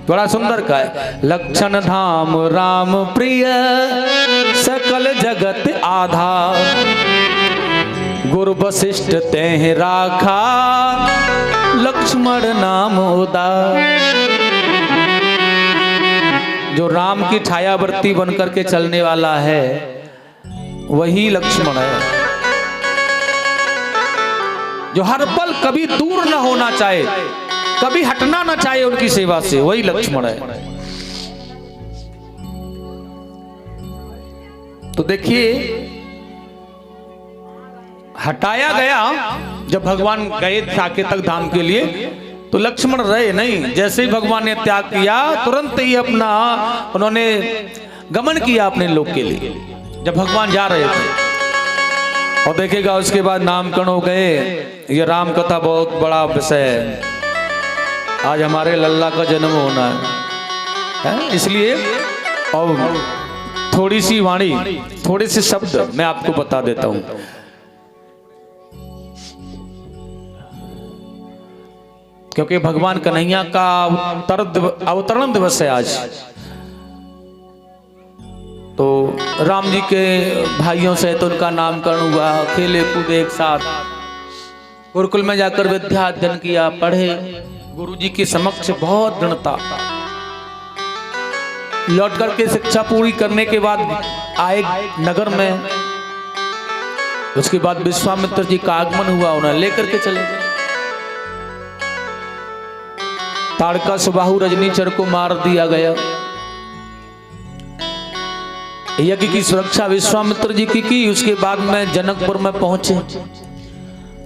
बड़ा सुंदर का है, लक्षण धाम राम प्रिय सकल जगत आधार, गुरु वशिष्ठ तेह राखा लक्ष्मण नाम उदार। जो राम की छायावर्ती बनकर के चलने वाला है वही लक्ष्मण है। जो हर पल कभी दूर न होना चाहे, कभी हटना न चाहे उनकी सेवा से, वही लक्ष्मण है। तो देखिए हटाया गया जब भगवान गए साकेतक धाम के लिए, तो लक्ष्मण रहे नहीं। जैसे ही भगवान ने त्याग किया तुरंत ही अपना उन्होंने गमन किया अपने लोक के लिए, जब भगवान जा रहे थे। और देखेगा उसके बाद नामकरण हो गए। ये राम कथा बहुत बड़ा विषय है, आज हमारे लल्ला का जन्म होना है, इसलिए और थोड़ी सी वाणी, थोड़े से शब्द मैं आपको बता देता हूं। क्योंकि भगवान कन्हैया का अवतरण दिवस है आज। तो राम जी के भाइयों से तो उनका नामकरण हुआ, खेले कूदे एक साथ, गुरुकुल में जाकर विद्या अध्ययन किया, पढ़े, गुरुजी के समक्ष बहुत दृढ़ता। लौट करके शिक्षा पूरी करने के बाद आए नगर में, उसके बाद विश्वामित्र जी का आगमन हुआ, उन्हें लेकर के चले गए। ताड़का सुबाहु रजनीचर को मार दिया गया। यज्ञ की सुरक्षा विश्वामित्र जी की। उसके बाद में जनकपुर में पहुंचे।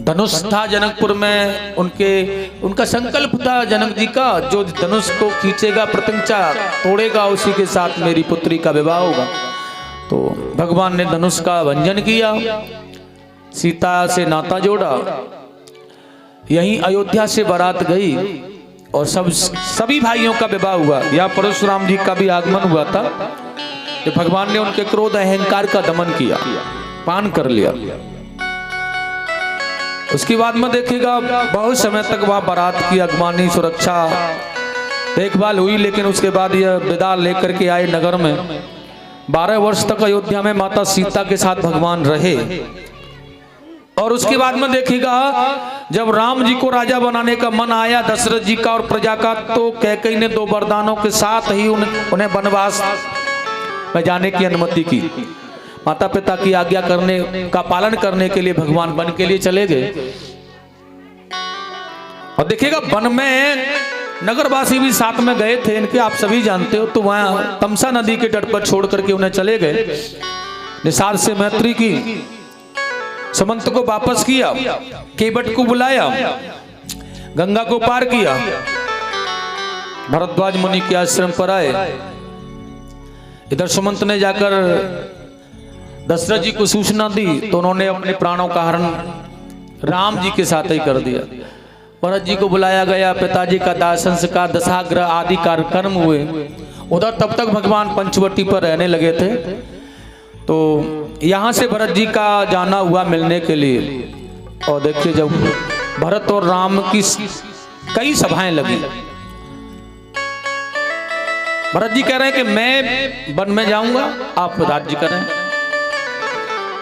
धनुष था जनकपुर में, उनका संकल्प था जनक जी का, जो धनुष को खींचेगा, प्रत्यंचा तोड़ेगा, उसी के साथ मेरी पुत्री का विवाह होगा। तो भगवान ने धनुष का भंजन किया, सीता से नाता जोड़ा। यहीं अयोध्या से बारात गई और सभी भाइयों का विवाह हुआ। या परशुराम जी का भी आगमन हुआ था, तो भगवान ने उनके क्रोध अहंकार का दमन किया, पान कर लिया। उसके बाद में देखिएगा बहुत समय तक वहां बारात की अगवानी, सुरक्षा, देखभाल हुई। लेकिन उसके बाद यह विदा लेकर के आए नगर में। 12 वर्ष तक अयोध्या में माता सीता के साथ भगवान रहे। और उसके बाद में देखिएगा जब राम जी को राजा बनाने का मन आया दशरथ जी का और प्रजा का, तो कैकेयी ने 2 वरदानों के साथ ही उन्हें वनवास में जाने की अनुमति की। माता पिता की आज्ञा करने का पालन करने के लिए भगवान वन के लिए चले गए। और देखिएगा वन में नगरवासी भी साथ में गए थे इनके, आप सभी जानते हो। तो वहां तमसा नदी के तट पर छोड़ करके उन्हें चले गए। निषाद से मैत्री की, सुमंत को वापस किया, केवट को बुलाया, गंगा को पार किया, भरद्वाज मुनि के आश्रम पर आए। इधर सुमंत ने जाकर दशरथ जी को सूचना दी, तो उन्होंने अपने प्राणों का हरण राम जी के साथ ही कर दिया। भरत जी को बुलाया गया, पिताजी का दाह संस्कार, दशाग्रह आदि कार्यक्रम हुए। उधर तब तक भगवान पंचवटी पर रहने लगे थे। तो यहाँ से भरत जी का जाना हुआ मिलने के लिए। और देखिए जब भरत और राम की कई सभाएं लगी, भरत जी कह रहे हैं कि मैं वन में जाऊंगा, आप राज्य करें।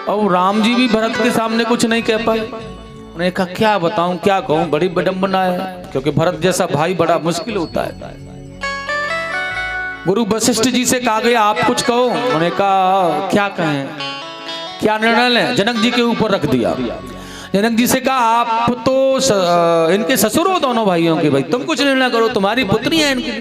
और राम जी भी भरत के सामने कुछ नहीं कह पाए। उन्होंने कहा क्या बताऊं, क्या कहूं, बड़ी विडंबना है, क्योंकि भरत जैसा भाई बड़ा मुश्किल होता है। गुरु वशिष्ठ जी से कहा गया आप कुछ कहो। उन्होंने कहा क्या कहें, क्या निर्णय लें। जनक जी के ऊपर रख दिया। जनक जी से कहा आप तो इनके ससुर हो दोनों भाइयों के, भाई तुम कुछ निर्णय करो, तुम्हारी पुत्री है इनकी।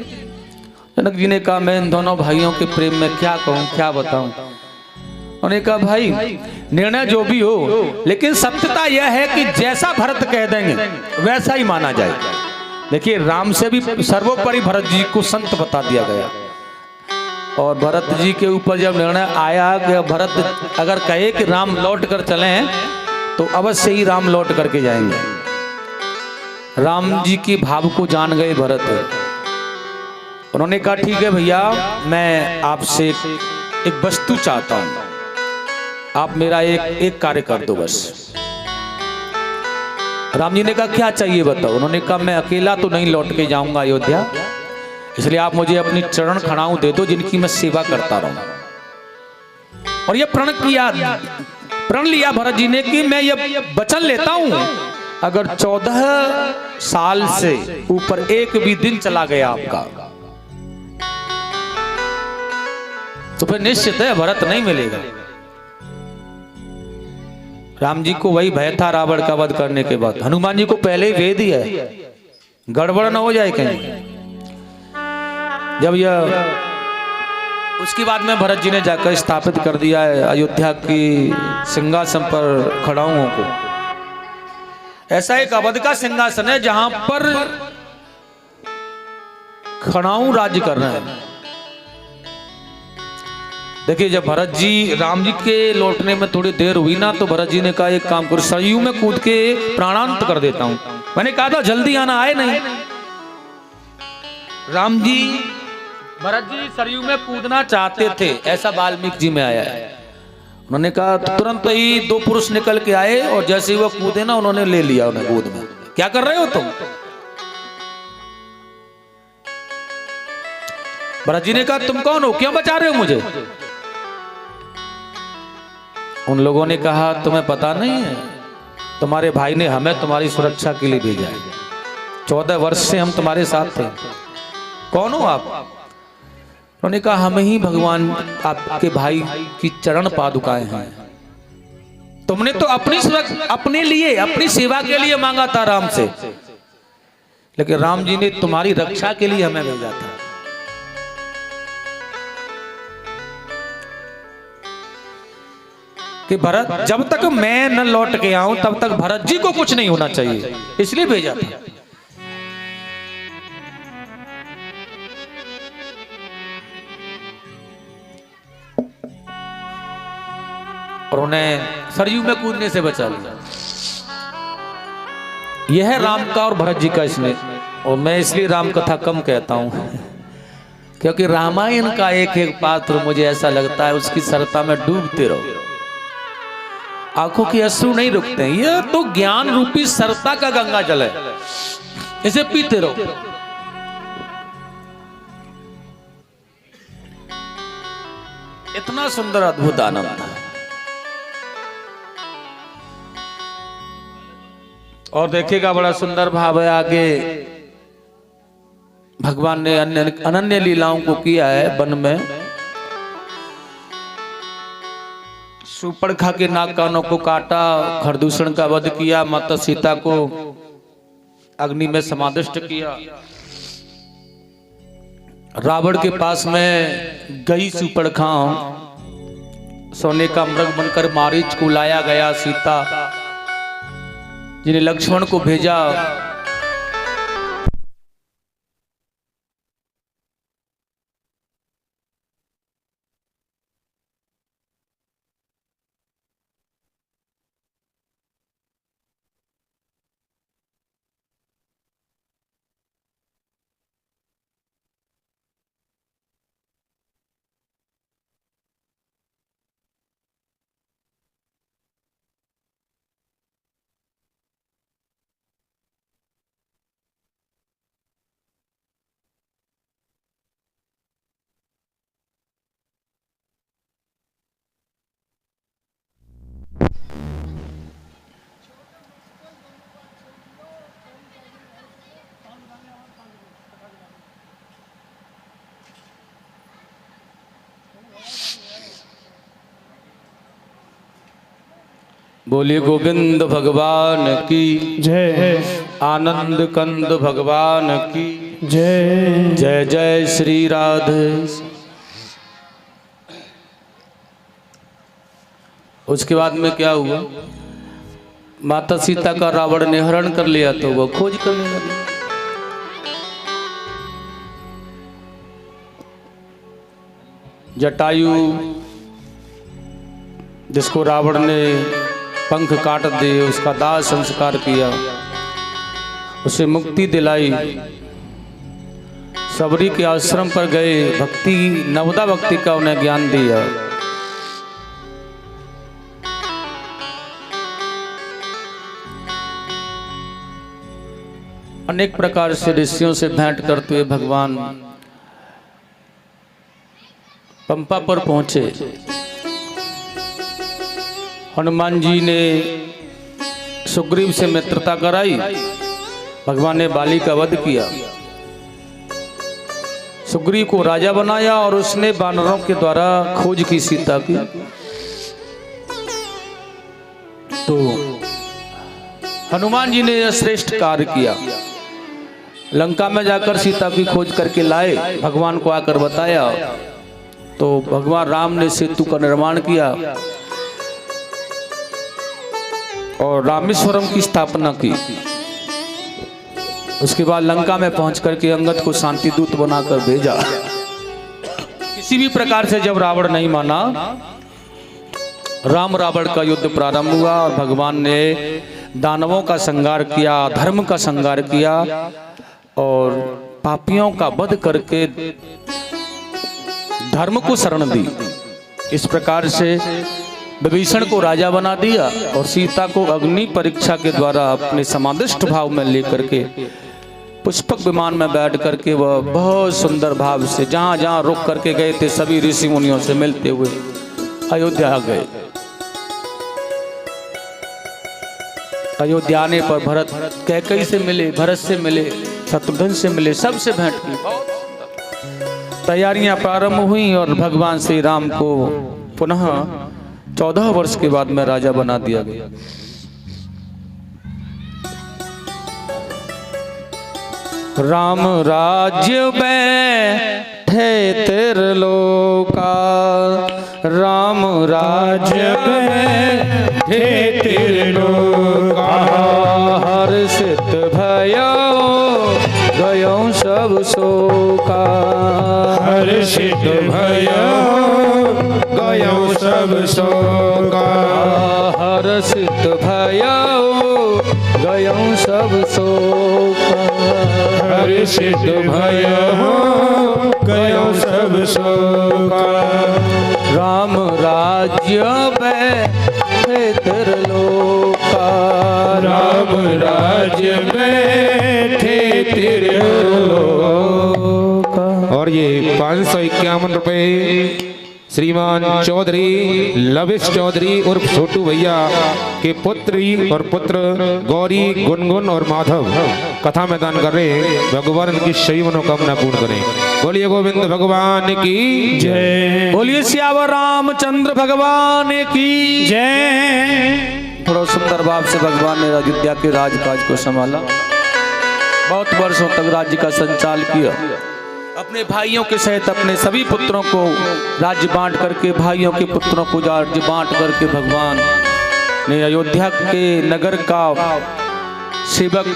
जनक जी ने कहा मैं इन दोनों भाइयों के प्रेम में क्या कहूं, क्या बताऊं। उन्होंने कहा भाई निर्णय जो भी हो, लेकिन सत्यता यह है कि जैसा भरत कह देंगे वैसा ही माना जाए। देखिए राम से भी सर्वोपरि भरत जी को संत बता दिया गया। और भरत जी के ऊपर जब निर्णय आया कि भरत अगर कहे कि राम लौट कर चले तो अवश्य ही राम लौट करके जाएंगे। राम जी की भाव को जान गए भरत। उन्होंने कहा ठीक है भैया, मैं आपसे एक वस्तु चाहता हूं, आप मेरा एक कार्य कर दो बस। राम जी ने कहा क्या चाहिए बताओ। उन्होंने कहा मैं अकेला तो नहीं लौट के जाऊंगा अयोध्या, इसलिए आप मुझे अपनी चरण खड़ाऊं दे दो जिनकी मैं सेवा करता रहूं। और ये प्रण लिया भरत जी ने कि मैं ये वचन लेता हूं, अगर 14 साल से ऊपर एक भी दिन चला गया आपका तो फिर निश्चित है भरत नहीं मिलेगा। राम जी को वही भय था रावण का वध करने के बाद। हनुमान जी को पहले ही भेद दिया है, गड़बड़ ना हो जाए कहीं। जब यह उसके बाद में भरत जी ने जाकर स्थापित कर दिया है अयोध्या की सिंहासन पर खड़ाऊं को। ऐसा एक अवध का सिंहासन है जहां पर खड़ाऊं राज्य कर रहे हैं। देखिए जब भरत जी राम जी के लौटने में थोड़ी देर हुई ना तो भरत जी ने कहा एक काम करो, सरयू में कूद के प्राणांत कर देता हूं। मैंने कहा था जल्दी आना, आए नहीं। राम जी भरत जी सरयू में कूदना चाहते थे, ऐसा वाल्मीकि जी में आया है। उन्होंने कहा तुरंत ही 2 पुरुष निकल के आए और जैसे ही वो कूदे ना उन्होंने ले लिया उन्हें गोद में। क्या कर रहे हो तुम? भरत जी ने कहा तुम कौन हो, क्यों बचा रहे हो मुझे? उन लोगों ने कहा तुम्हें पता नहीं है, तुम्हारे भाई ने हमें तुम्हारी सुरक्षा के लिए भेजा है। 14 वर्ष से हम तुम्हारे साथ थे। कौन हो आप? उन्होंने कहा हम ही भगवान आपके भाई की चरण पादुकाएं हैं। तुमने तो अपने लिए अपनी सेवा के लिए मांगा था राम से, लेकिन राम जी ने तुम्हारी रक्षा के लिए हमें भेजा था। कि भरत जब तक मैं न लौट के आऊं तब तक भरत जी को कुछ नहीं होना चाहिए, इसलिए भेजा था। और उन्हें सरयू में कूदने से बचा लिया। यह है राम का और भरत जी का स्नेह। और मैं इसलिए राम कथा कम कहता हूं क्योंकि रामायण का एक एक पात्र मुझे ऐसा लगता है उसकी सरता में डूबते रहो, आंखों के अश्रु नहीं रुकते हैं। यह तो ज्ञान रूपी सरता का गंगा जल है, इसे पीते रहो। इतना सुंदर अद्भुत आनंद है। और देखिएगा बड़ा सुंदर भाव है आगे। भगवान ने अनन्य लीलाओं को किया है वन में। सुपर्णखा के नाक कानों को काटा, खरदूषण का वध किया, माता सीता को अग्नि में समादिष्ट किया। रावण के पास में गई सुपर्णखा सोने का मृग बनकर मारीच को लाया गया। सीता जिन्हें लक्ष्मण को भेजा, बोलिए गोविंद भगवान की
जय,
आनंद कंद भगवान की
जय।
जय जय श्री राधे। उसके बाद में क्या हुआ? माता सीता का रावण ने हरण कर लिया तो वो खोज करने लगे। जटायु जिसको रावण ने पंख काट दिए, उसका दाह संस्कार किया, उसे मुक्ति दिलाई। सबरी के आश्रम पर गए, भक्ति नवदा भक्ति का उन्हें ज्ञान दिया।
अनेक प्रकार से ऋषियों से भेंट करते हुए भगवान पंपा पर पहुंचे। हनुमान जी ने सुग्रीव से मित्रता कराई, भगवान ने बाली का वध किया, सुग्रीव को राजा बनाया और उसने वानरों के द्वारा खोज की सीता की। तो हनुमान जी ने यह श्रेष्ठ कार्य किया, लंका में जाकर सीता की खोज करके लाए, भगवान को आकर बताया। तो भगवान राम ने सेतु का निर्माण किया और रामेश्वरम की स्थापना की। उसके बाद लंका में पहुंच करके अंगद को शांति दूत बनाकर भेजा। किसी भी प्रकार से जब रावण नहीं माना, राम रावण का युद्ध प्रारंभ हुआ और भगवान ने दानवों का संहार किया, धर्म का संहार किया और पापियों का वध करके धर्म को शरण दी। इस प्रकार से विभीषण को राजा बना दिया और सीता को अग्नि परीक्षा के द्वारा अपने समादिष्ट भाव में लेकर के पुष्पक विमान में बैठ करके वह बहुत सुंदर भाव से जहां जहां रुक करके गए थे सभी ऋषि मुनियों से मिलते हुए अयोध्या आ गए। अयोध्या आने पर भरत कैकेयी से मिले, भरत से मिले, शत्रुघ्न से मिले, सबसे भेंट की। तैयारियां प्रारंभ हुई और भगवान श्री राम को पुनः 14 वर्ष के बाद में राजा बना दिया गया। राम राज्य बैठे त्रिलोका, राम राज्य बैठे त्रिलोका, हर्षित भयो गयो सब शोका,
हर्षित भयो गयो सब शोका,
हर्षित भयो गयो सब शोका,
हर्षित भयो गयो सब शोका।
राम राज्य बैठे त्रिलोका,
राम राज्य बैठे त्रिलोका। और ये 551 रुपए श्रीमान चौधरी लविश चौधरी उर्फ छोटू भैया के पुत्री और पुत्र गौरी, गुनगुन और माधव कथा में दान कर रहे हैं। भगवान इनकी सही मनोकामना पूर्ण करें। बोलिए गोविंद भगवान की जय,
बोलिए सियावर रामचंद्र भगवान की
जय।
थोड़ा सुंदर भाव से भगवान ने अयोध्या के राजकाज को संभाला, बहुत वर्षों तक राज्य का संचाल किया। अपने भाइयों के सहित अपने सभी पुत्रों को राज्य बांट करके, भाइयों के पुत्रों को राज्य बांट करके भगवान ने अयोध्या के नगर का सेवक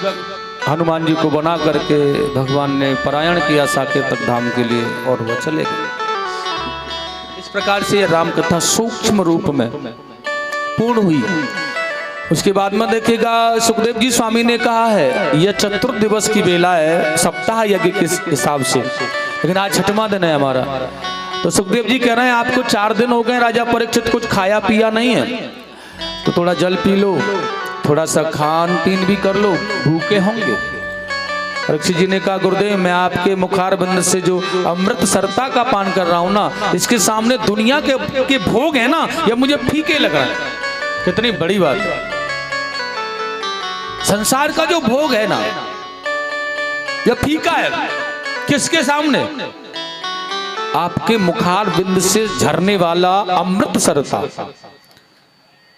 हनुमान जी को बना करके भगवान ने पलायन किया साकेत धाम के लिए और वह चले गए। इस प्रकार से राम कथा सूक्ष्म रूप में पूर्ण हुई। उसके बाद में देखिएगा सुखदेव जी स्वामी ने कहा है यह चतुर्थ दिवस की बेला है सप्ताह यज्ञ के हिसाब से, लेकिन आज 6वां दिन है हमारा। तो सुखदेव जी कह रहे हैं आपको 4 दिन हो गए राजा परीक्षित, कुछ खाया पिया नहीं है, तो थोड़ा जल पी लो, थोड़ा सा खान पीन भी कर लो, भूखे होंगे। परीक्षित जी ने कहा गुरुदेव मैं आपके मुखार बंद से जो अमृत सरता का पान कर रहा हूं ना, इसके सामने दुनिया के भोग है ना, ये मुझे फीके लग रहा है। कितनी बड़ी बात है, संसार का जो भोग है ना यह फीका है। किसके सामने? आपके मुखार बिंद से झरने वाला अमृत सरता,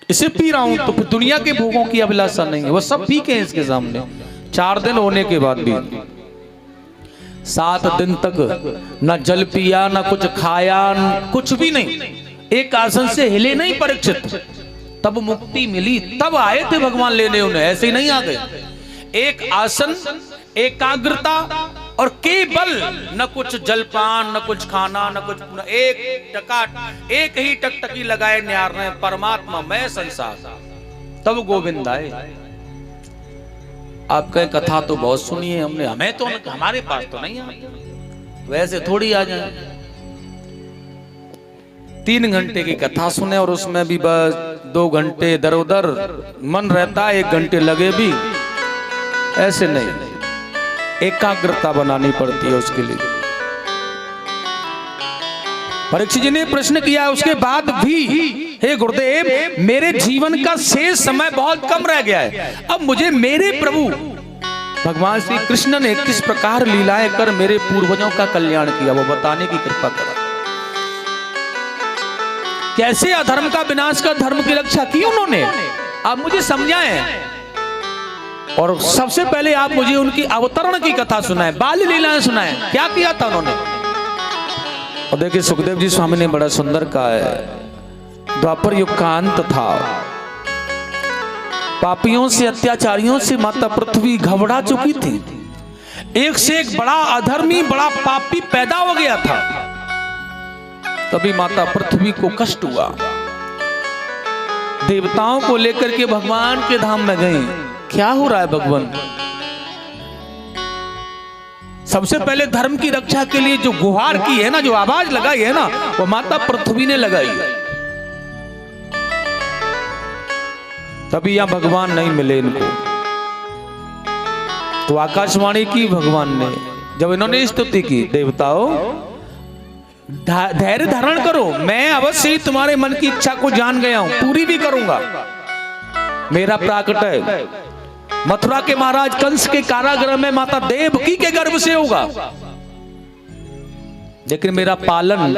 इसे पी रहा हूं तो फिर दुनिया के भोगों की अभिलाषा नहीं है, वह सब फीके हैं इसके सामने। 4 दिन होने के बाद भी 7 दिन तक न जल पिया, न कुछ खाया, कुछ भी नहीं, एक आसन से हिले नहीं परीक्षित। तब मुक्ति मिली, तब आए थे भगवान लेने उन्हें, ऐसे ही नहीं आ गए। एक आसन, एकाग्रता और केवल न कुछ जलपान, न कुछ खाना, न कुछ, एक ही टकटकी लगाए निहार रहे परमात्मा मैं संसार, तब गोविंद आए। आपका कथा तो बहुत सुनी है हमने, हमें तो हमारे पास तो नहीं आती, वैसे थोड़ी आ जाए। 3 घंटे की कथा सुने और उसमें भी बस 2 घंटे इधर उधर मन रहता है, 1 घंटे लगे भी, ऐसे नहीं।
एकाग्रता बनानी पड़ती है उसके लिए। परीक्षित जी ने प्रश्न किया, उसके बाद भी हे गुरुदेव मेरे जीवन का शेष समय बहुत कम रह गया है, अब मुझे मेरे प्रभु भगवान श्री कृष्ण ने किस प्रकार लीलाएं कर मेरे पूर्वजों का कल्याण किया वो बताने की कृपा करा। कैसे अधर्म का विनाश कर धर्म की रक्षा की उन्होंने, आप मुझे समझाएं। और सबसे पहले आप मुझे उनकी अवतरण की कथा सुनाएं, बाल लीलाएं सुनाएं, क्या किया था उन्होंने। और देखिए सुखदेव जी स्वामी ने बड़ा सुंदर कहा है, द्वापर युग का अंत था, पापियों से अत्याचारियों से माता पृथ्वी घबरा चुकी थी, एक से एक बड़ा अधर्मी बड़ा पापी पैदा हो गया था। तभी माता पृथ्वी को कष्ट हुआ, देवताओं को लेकर के भगवान के धाम में गई, क्या हो रहा है भगवान। सबसे पहले धर्म की रक्षा के लिए जो गुहार की है ना, जो आवाज लगाई है ना, वो माता पृथ्वी ने लगाई है। तभी यहां भगवान नहीं मिले इनको, तो आकाशवाणी की भगवान ने, जब इन्होंने स्तुति की, देवताओं धैर्य धारण करो, मैं अवश्य ही तुम्हारे मन की इच्छा को जान गया हूं, पूरी भी करूंगा। मेरा प्राकट है मथुरा के महाराज कंस के कारागृह में माता देवकी के गर्भ से होगा, लेकिन मेरा पालन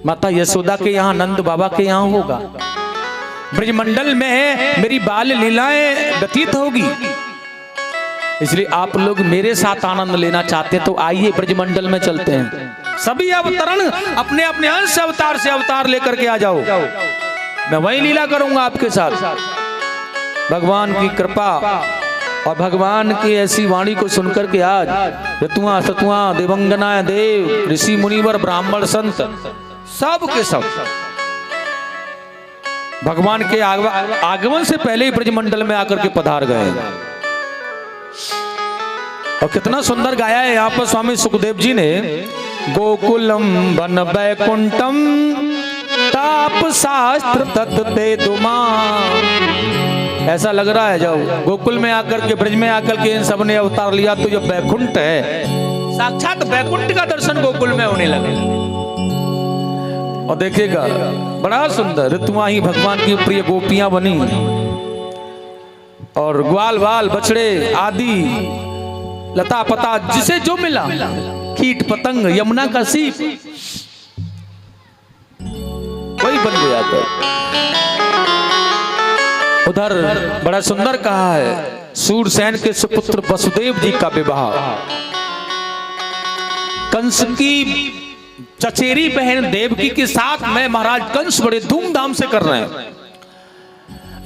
माता यशोदा के यहां नंद बाबा के यहां होगा। ब्रजमंडल में मेरी बाल लीलाएं व्यतीत होगी, इसलिए आप लोग मेरे साथ आनंद लेना चाहते हैं तो आइए ब्रजमंडल में चलते हैं। सभी अवतरण अपने अपने अंश अवतार से अवतार लेकर के आ जाओ, मैं वही लीला करूंगा आपके साथ। भगवान की कृपा और भगवान की ऐसी वाणी को सुनकर के आज ऋतुआ सतुआ देवंगना देव ऋषि मुनिवर ब्राह्मण संत सब के सब भगवान के आगमन से पहले ही ब्रजमंडल में आकर के पधार गए। और कितना सुंदर गाया है यहाँ पर स्वामी सुखदेव जी ने, गोकुलम वन वैकुंठम ताप शास्त्र तत्ते दुमा। ऐसा लग रहा है जब गोकुल में आकर के ब्रज में आकर के इन सब ने अवतार लिया तो जो वैकुंठ है, साक्षात वैकुंठ का दर्शन गोकुल में होने लगे। और देखिएगा बड़ा सुंदर ऋतुआ ही भगवान की प्रिय गोपियां बनी, और ग्वाल बाल बछड़े आदि लता पता जिसे जो मिला, कीट पतंग यमुना का सीप वही बन गया। तो उधर बड़ा सुंदर कहा है, सूरसेन के सुपुत्र वसुदेव जी का विवाह कंस की चचेरी बहन देवकी के साथ में महाराज कंस बड़े धूमधाम से कर रहे हैं।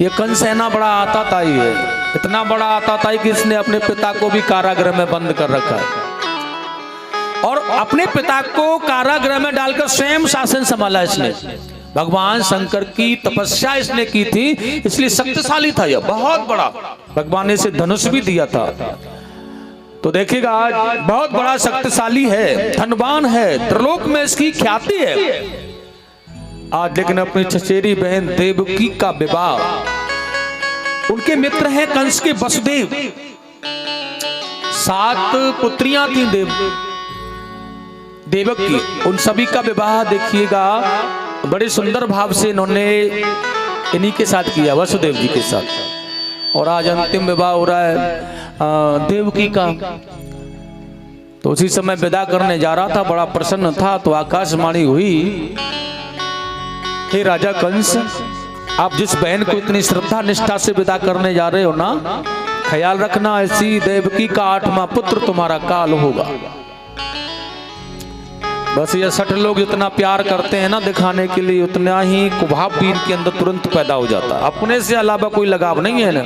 ये कंस है ना बड़ा आताताई है, इतना बड़ा आताताई कि इसने अपने पिता को भी कारागृह में बंद कर रखा है, और अपने पिता को कारागृह में डालकर स्वयं शासन संभाला इसने। भगवान शंकर की तपस्या इसने की थी, इसलिए शक्तिशाली था यह बहुत बड़ा। भगवान ने इसे धनुष भी दिया था, तो देखिएगा आज बहुत बड़ा शक्तिशाली है, धनवान है, त्रिलोक में इसकी ख्याति है आज। लेकिन अपनी चचेरी बहन देवकी का विवाह, उनके मित्र हैं कंस के वसुदेव, 7 पुत्रियां थी देवकी, उन सभी का विवाह देखिएगा बड़े सुंदर भाव से इन्होंने इन्हीं के साथ किया, वसुदेव जी के साथ। और आज अंतिम विवाह हो रहा है देवकी का। तो उसी समय विदा करने जा रहा था, बड़ा प्रसन्न था, तो आकाशवाणी हुई, हे राजा कंस, आप जिस बहन को इतनी श्रद्धा निष्ठा से विदा करने जा रहे हो ना, ख्याल रखना ऐसी देवकी का 8वां पुत्र तुम्हारा काल होगा। बस ये 60 लोग जितना प्यार करते हैं ना दिखाने के लिए, उतना ही कुभाव भी इनके अंदर तुरंत पैदा हो जाता है। अपने से अलावा कोई लगाव नहीं है ना,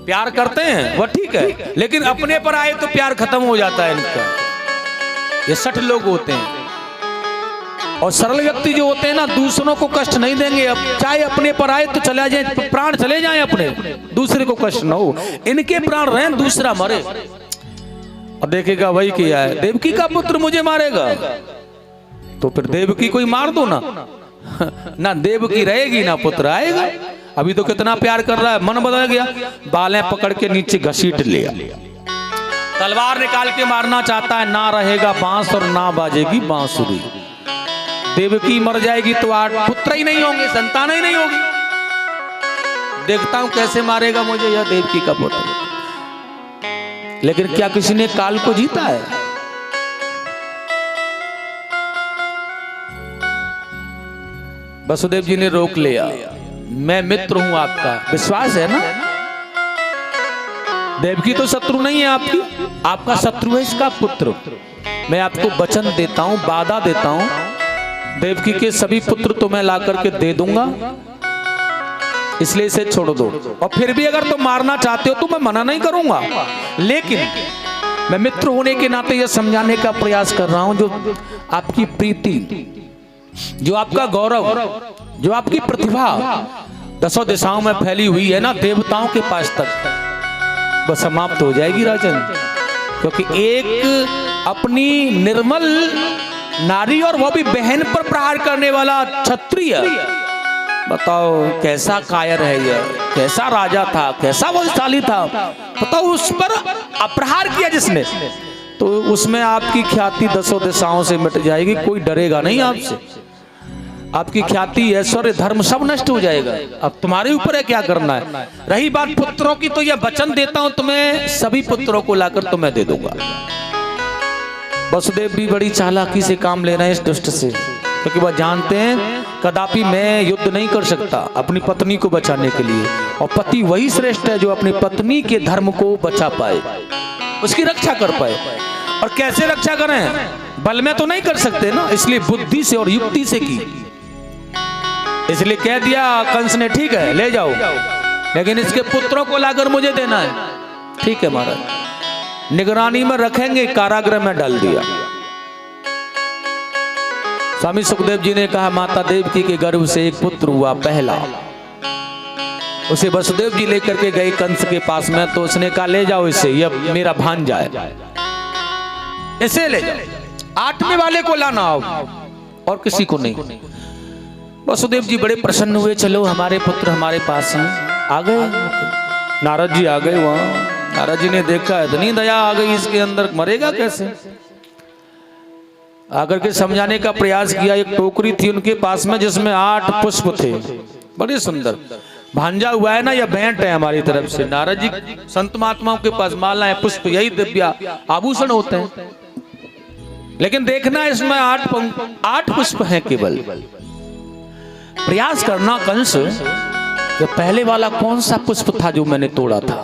प्यार करते हैं वह ठीक है, लेकिन अपने पर आए तो प्यार खत्म हो जाता है इनका। ये 60 लोग होते हैं, और सरल व्यक्ति जो होते हैं ना, दूसरों को कष्ट नहीं देंगे, अब चाहे अपने पर आए तो चला जाए, प्राण चले जाए अपने, दूसरे को कष्ट न हो, इनके प्राण रहें दूसरा मरे। और देखेगा वही किया है, देवकी का पुत्र मुझे मारेगा तो फिर देवकी को ही मार दो ना, ना देवकी रहेगी ना पुत्र आएगा। अभी तो कितना प्यार कर रहा है, मन बदल गया, बालें पकड़ के नीचे घसीट लिया, तलवार निकाल के मारना चाहता है, ना रहेगा बांस और ना बाजेगी बांसुरी। देवकी मर जाएगी तो 8 पुत्र ही नहीं होंगे, संतान ही नहीं होगी। देखता हूं कैसे मारेगा मुझे यह देवकी का पुत्र। लेकिन क्या किसी ने काल को जीता है? वसुदेव जी ने रोक लिया, मैं मित्र हूं आपका, विश्वास है ना? देवकी तो शत्रु नहीं है आपकी, आपका शत्रु है इसका पुत्र। मैं आपको वचन देता हूं, वादा देता हूं, देवकी के सभी पुत्र तो मैं ला करके दे दूंगा, इसलिए इसे छोड़ दो। और फिर भी अगर तुम मारना चाहते हो तो मैं मना नहीं करूंगा, लेकिन मैं मित्र होने के नाते यह समझाने का प्रयास कर रहा हूं, जो आपकी प्रीति, जो आपका गौरव, जो आपकी प्रतिभा 10 दिशाओं में फैली हुई है ना, देवताओं के पास तक वह समाप्त हो जाएगी राजन। क्योंकि एक अपनी निर्मल नारी और वो भी बहन पर प्रहार करने वाला क्षत्रिय, बताओ कैसा कायर है यह, कैसा राजा था, कैसा बलशाली था। बताओ उस पर अपराध किया जिसने, तो उसमें आपकी ख्याति 10 दिशाओं से मिट जाएगी, कोई डरेगा नहीं आपसे। आपकी ख्याति, ऐश्वर्य, धर्म सब नष्ट हो जाएगा। अब तुम्हारे ऊपर है क्या करना है। रही बात पुत्रों की, तो यह वचन देता हूं तुम्हें, सभी पुत्रों को लाकर तुम्हें दे दूंगा। वसुदेव भी बड़ी चालाकी से काम ले रहे हैं इस दुष्ट से, क्योंकि वह जानते हैं कदापि मैं युद्ध नहीं कर सकता अपनी पत्नी को बचाने के लिए, और पति वही श्रेष्ठ है जो अपनी पत्नी के धर्म को बचा पाए, उसकी रक्षा कर पाए। और कैसे रक्षा करें, बल में तो नहीं कर सकते ना, इसलिए बुद्धि से और युक्ति से की। इसलिए कह दिया कंस ने, ठीक है ले जाओ, लेकिन इसके पुत्रों को लाकर मुझे देना है। ठीक है महाराज, निगरानी में रखेंगे, कारागृह में डाल दिया। स्वामी सुखदेव जी ने कहा, माता देवकी के गर्भ से एक पुत्र हुआ पहला, उसे वसुदेव जी लेकर के गए कंस के पास में, तो उसने कहा ले जाओ इसे, यह मेरा भांजा है, इसे ले जाओ, 8वें वाले को लाना आओ और किसी को नहीं। वसुदेव जी बड़े प्रसन्न हुए, चलो हमारे पुत्र हमारे पास हैं। आ गए नारद जी, आ गए वहां। नारद जी ने देखा, इतनी दया आ गई इसके अंदर, मरेगा कैसे। आकर के समझाने का प्रयास किया। एक टोकरी थी उनके पास में जिसमें 8 पुष्प थे, बड़े सुंदर। भांजा हुआ है ना, यह भेंट है हमारी तरफ से। नारद जी संत महात्माओं के पास मालाएं, पुष्प, यही दिव्य आभूषण होते हैं। लेकिन देखना इसमें 8 पुष्प हैं केवल। प्रयास करना कंस, ये पहले वाला कौन सा पुष्प था जो मैंने तोड़ा था।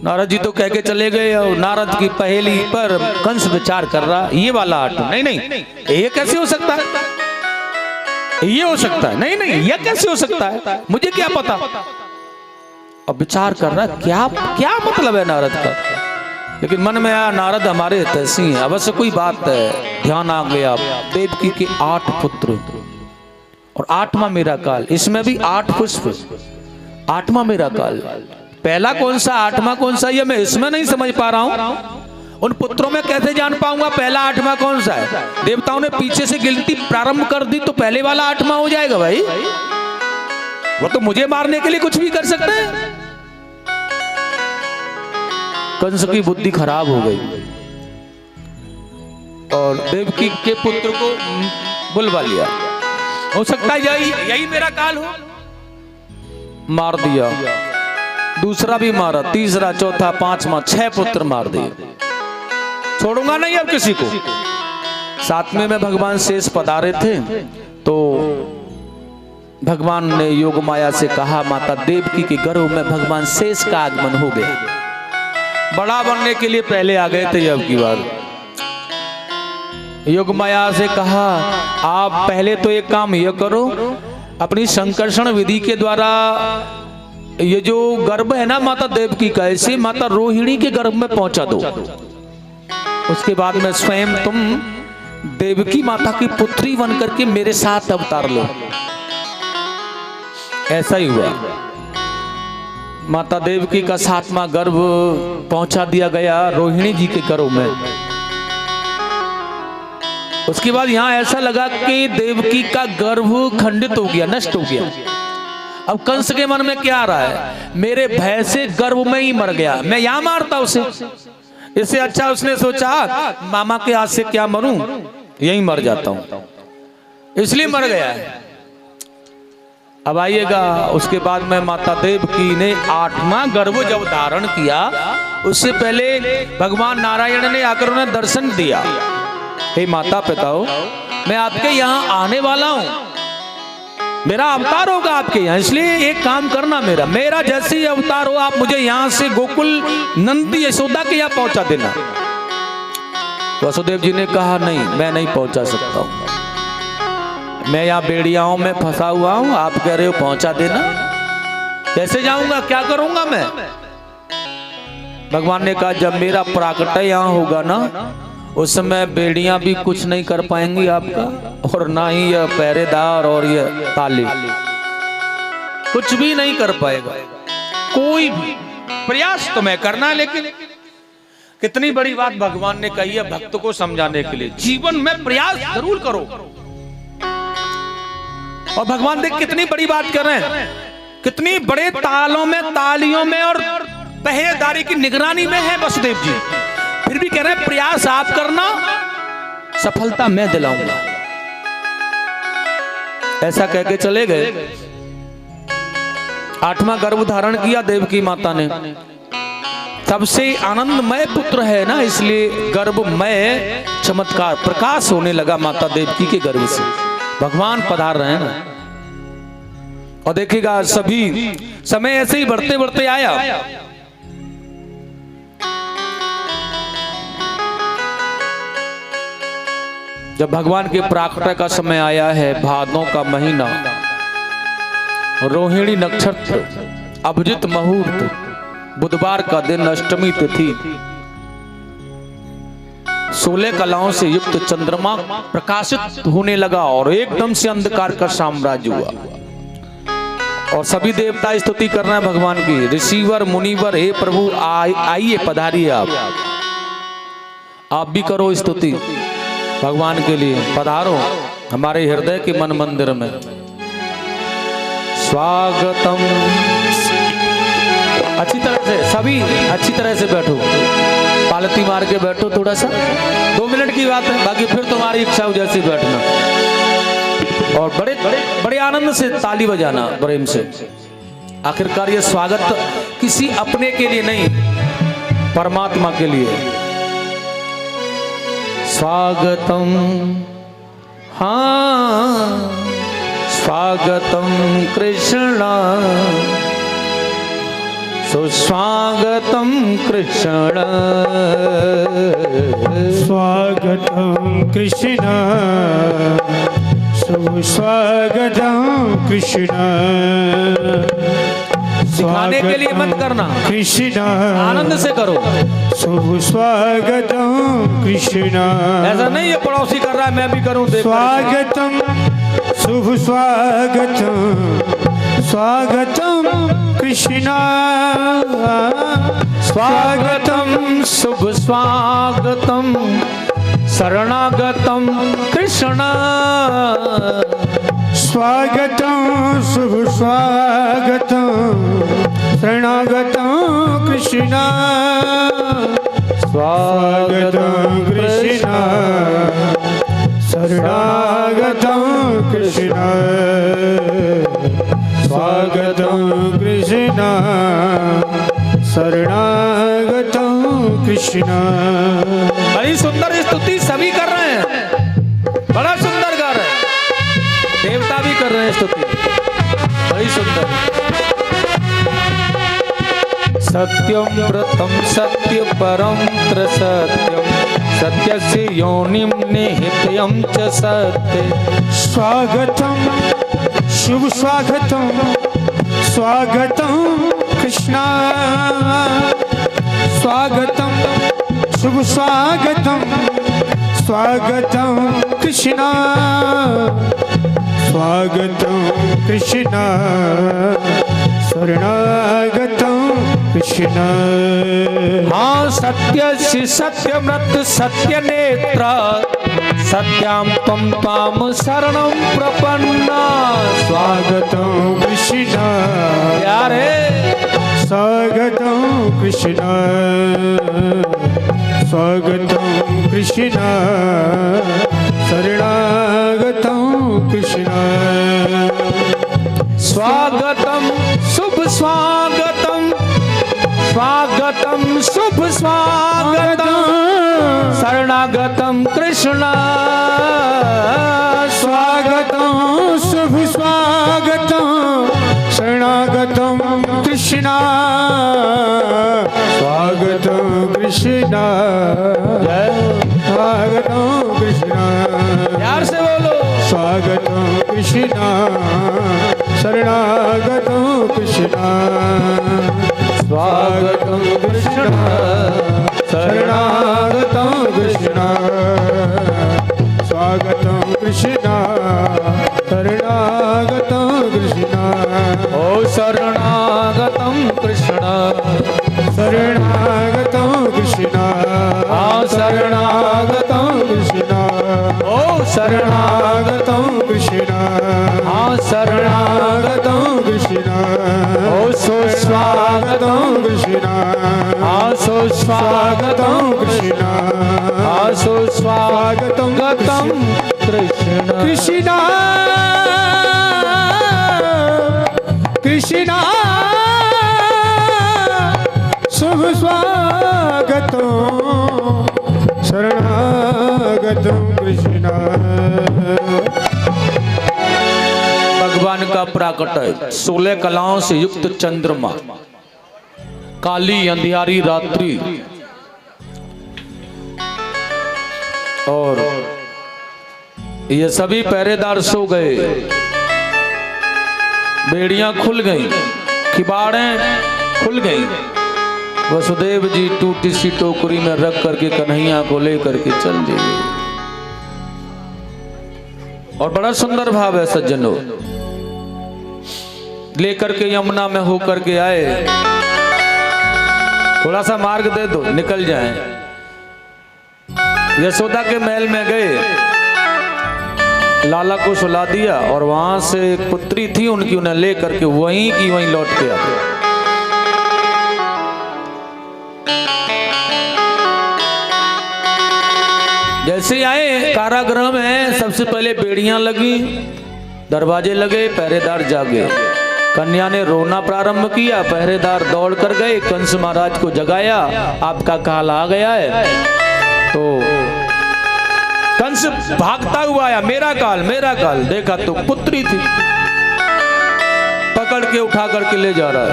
नारद जी तो कह के चले गए, और नारद की पहेली पर कंस विचार कर रहा, ये वाला 8 नहीं, ये कैसे हो सकता है, ये हो सकता है, नहीं, ये कैसे हो सकता है, मुझे क्या पता। अब विचार कर रहा, क्या मतलब है नारद का। लेकिन मन में आया, नारद हमारे हितैषी हैं, अवश्य कोई बात है। ध्यान आ गया, देवकी के 8 पुत्र और 8वां मेरा काल, इसमें भी 8 पुष्प, 8वां मेरा काल। पहला कौन सा, 8वां कौन सा, ये मैं इसमें नहीं समझ पा रहा हूं। उन पुत्रों में कैसे जान पाऊंगा पहला 8वां कौन सा है। देवताओं ने पीछे से गिनती प्रारंभ कर दी, तो पहले वाला 8वां हो जाएगा भाई। वो तो मुझे मारने के लिए कुछ भी कर सकते हैं। कंस की बुद्धि खराब हो गई और देवकी के पुत्र को बुलवा लिया। हो सकता है यही मेरा काल हो। मार दिया, दूसरा भी मारा, तीसरा, चौथा, 5वां, 6 पुत्र मार दिए। छोड़ूंगा नहीं अब किसी को। 7वें में भगवान शेष पधारे थे, तो भगवान ने योग माया से कहा, माता देवकी के गर्भ में भगवान शेष का आगमन हो गया। बड़ा बनने के लिए पहले आ गए थे। अब की बार योग माया से कहा, आप पहले तो एक काम ये करो, अपनी संकर्षण विधि के द्वारा ये जो गर्भ है ना माता देवकी का, इसे माता रोहिणी के गर्भ में पहुंचा दो। उसके बाद में स्वयं तुम देवकी माता की पुत्री बन करके मेरे साथ अवतार लो। ऐसा ही हुआ। माता देवकी का 7वां गर्भ पहुंचा दिया गया रोहिणी जी के गर्भ में। उसके बाद यहां ऐसा लगा कि देवकी का गर्भ खंडित हो गया, नष्ट हो गया। अब कंस के मन में क्या आ रहा है, मेरे भय से गर्भ में ही मर गया, मैं यहां मारता उसे। इससे अच्छा उसने सोचा मामा के हाथ से क्या मरूं, यहीं मर जाता हूं, इसलिए मर गया है। अब आइएगा, उसके बाद में माता देवकी ने 8वां गर्भ जब धारण किया, उससे पहले भगवान नारायण ने आकर उन्हें दर्शन दिया। हे माता पिताओं, मैं आपके यहाँ आने वाला हूँ, मेरा अवतार होगा आपके यहाँ, इसलिए एक काम करना, मेरा जैसे ही अवतार हो आप मुझे यहाँ से गोकुल नंदी यशोदा के यहाँ पहुंचा देना। वसुदेव जी ने कहा नहीं, मैं नहीं पहुंचा सकता हूँ, मैं यहाँ बेड़ियाओं में फंसा हुआ हूँ, आप कह रहे हो पहुंचा देना, कैसे जाऊंगा, क्या करूंगा मैं। भगवान ने कहा जब मेरा प्राकट्य यहाँ होगा ना, उस समय बेड़ियां भी कुछ नहीं कर पाएंगी आपका, और ना ही यह पहरेदार और यह ताले कुछ भी नहीं कर पाएगा। कोई भी प्रयास तुम्हें करना है, लेकिन कितनी बड़ी बात भगवान ने कही है भक्त को समझाने के लिए, जीवन में प्रयास जरूर करो। और भगवान देख कितनी बड़ी बात कर रहे हैं, कितनी बड़े तालों में, तालियों में और पहरेदारी की निगरानी में है वसुदेव जी, फिर भी कह रहे हैं प्रयास आप करना, सफलता मैं दिलाऊंगा। ऐसा कह के चले गए। 8वां गर्भ धारण किया देवकी माता ने। सबसे आनंदमय पुत्र है ना, इसलिए गर्भमय चमत्कार प्रकाश होने लगा माता देवकी के गर्भ से, भगवान पधार रहे हैं ना। और देखिएगा सभी समय ऐसे ही बढ़ते बढ़ते आया। जब भगवान के प्राकट्य का समय आया है, भादों का महीना, रोहिणी नक्षत्र, अभिजित मुहूर्त, बुधवार का दिन, अष्टमी तिथि, 16 कलाओं से युक्त चंद्रमा प्रकाशित होने लगा और एकदम से अंधकार का साम्राज्य हुआ। और सभी देवता स्तुति कर रहे हैं भगवान की, ऋषिवर मुनिवर, हे प्रभु आइए पधारिए, आप भी करो स्तुति भगवान के लिए, पधारो हमारे हृदय के मन मंदिर में। स्वागतम, अच्छी तरह से सभी अच्छी तरह से बैठो, पालती मार के बैठो, थोड़ा सा 2 मिनट की बात है, बाकी फिर तुम्हारी इच्छा हो जैसे बैठना। और बड़े बड़े आनंद से ताली बजाना प्रेम से। आखिरकार ये स्वागत किसी अपने के लिए नहीं, परमात्मा के लिए। स्वागतम, हाँ स्वागतम कृष्ण, सुस्वागतम कृष्ण,
स्वागतम कृष्ण, सुस्वागतम कृष्ण,
सिखाने के लिए मत करना,
कृष्ण
आनंद से करो।
शुभ स्वागतम कृष्ण,
ऐसा नहीं है पड़ोसी कर रहा है मैं भी करूं,
स्वागतम शुभ स्वागतम, स्वागतम कृष्ण,
स्वागतम शुभ स्वागतम, शरणागतम कृष्ण,
स्वागतम शुभ स्वागतम, शरणागतम कृष्ण, स्वागतम कृष्ण, शरणागतम कृष्ण, स्वागतम कृष्ण, शरणागतम कृष्ण।
बड़ी सुंदर स्तुति सभी कर रहे हैं, बड़ा सुंदर गा रहे हैं, देवता भी कर रहे हैं स्तुति, बड़ी सुंदर। सत्यम व्रतम सत्य परम त्रिसत्यम, सत्यस्य योनिम निहितयम च सत्य।
स्वागतम शुभ स्वागतम, स्वागतम कृष्ण, स्वागतम शुभ स्वागतम, स्वागतम कृष्ण, स्वागतम कृष्ण, शरणागतम कृष्ण।
हाँ सत्य से सत्यव्रत, सत्य नेत्र,
सत्यां त्वं त्वां शरणं प्रपन्ना।
स्वागतं कृष्ण
प्यारे
स्वागतं कृष्ण स्वागतं कृष्ण शरणागतं कृष्ण
स्वागतं शुभ स्वागतं स्वागतं शुभ स्वागतं शरणागतं कृष्ण
स्वागतं शुभ स्वागतं शरणागतं कृष्ण स्वागतं कृष्ण स्वागतं कृष्ण
प्यार से बोलो
स्वागतं कृष्ण शरणागतं कृष्ण स्वागतं कृष्ण शरणागतं कृष्ण स्वागतं कृष्ण शरणागतं कृष्ण
ओ शरणागतं कृष्ण
शरणागतं कृष्ण शरणागतं कृष्ण
ओ
शरणागतं कृष्ण शरणागतं कृष्ण
ओ
स्वागतं कृष्ण स्वागतं कृष्ण
स्वागतं कृष्ण
कृष्ण कृष्ण शुभ स्वागतं शरणागतं कृष्ण
भगवान का प्राकट है 16 कलाओं से युक्त चंद्रमा, काली अंधियारी रात्रि और ये सभी पहरेदार सो गए, बेड़ियां खुल गई, किबाड़ें खुल गई। वसुदेव जी टूटी सी टोकरी में रख करके कन्हैया को लेकर के चल दिए। और बड़ा सुंदर भाव है सज्जनों, लेकर के यमुना में होकर के आए, थोड़ा सा मार्ग दे दो निकल जाएं। यशोदा के महल में गए, लाला को सुला दिया और वहां से एक पुत्री थी उनकी, उन्हें ले करके वहीं की वहीं लौट के आ गए। जैसे आए कारागृह में सबसे पहले बेड़ियां लगी, दरवाजे लगे, पहरेदार जागे। कन्या ने रोना प्रारंभ किया, पहरेदार दौड़ कर गए, कंस महाराज को जगाया, आपका काल आ गया है। तो कंस भागता हुआ आया, मेरा काल, देखा तो पुत्री थी, पकड़ के उठा करके ले जा रहा है।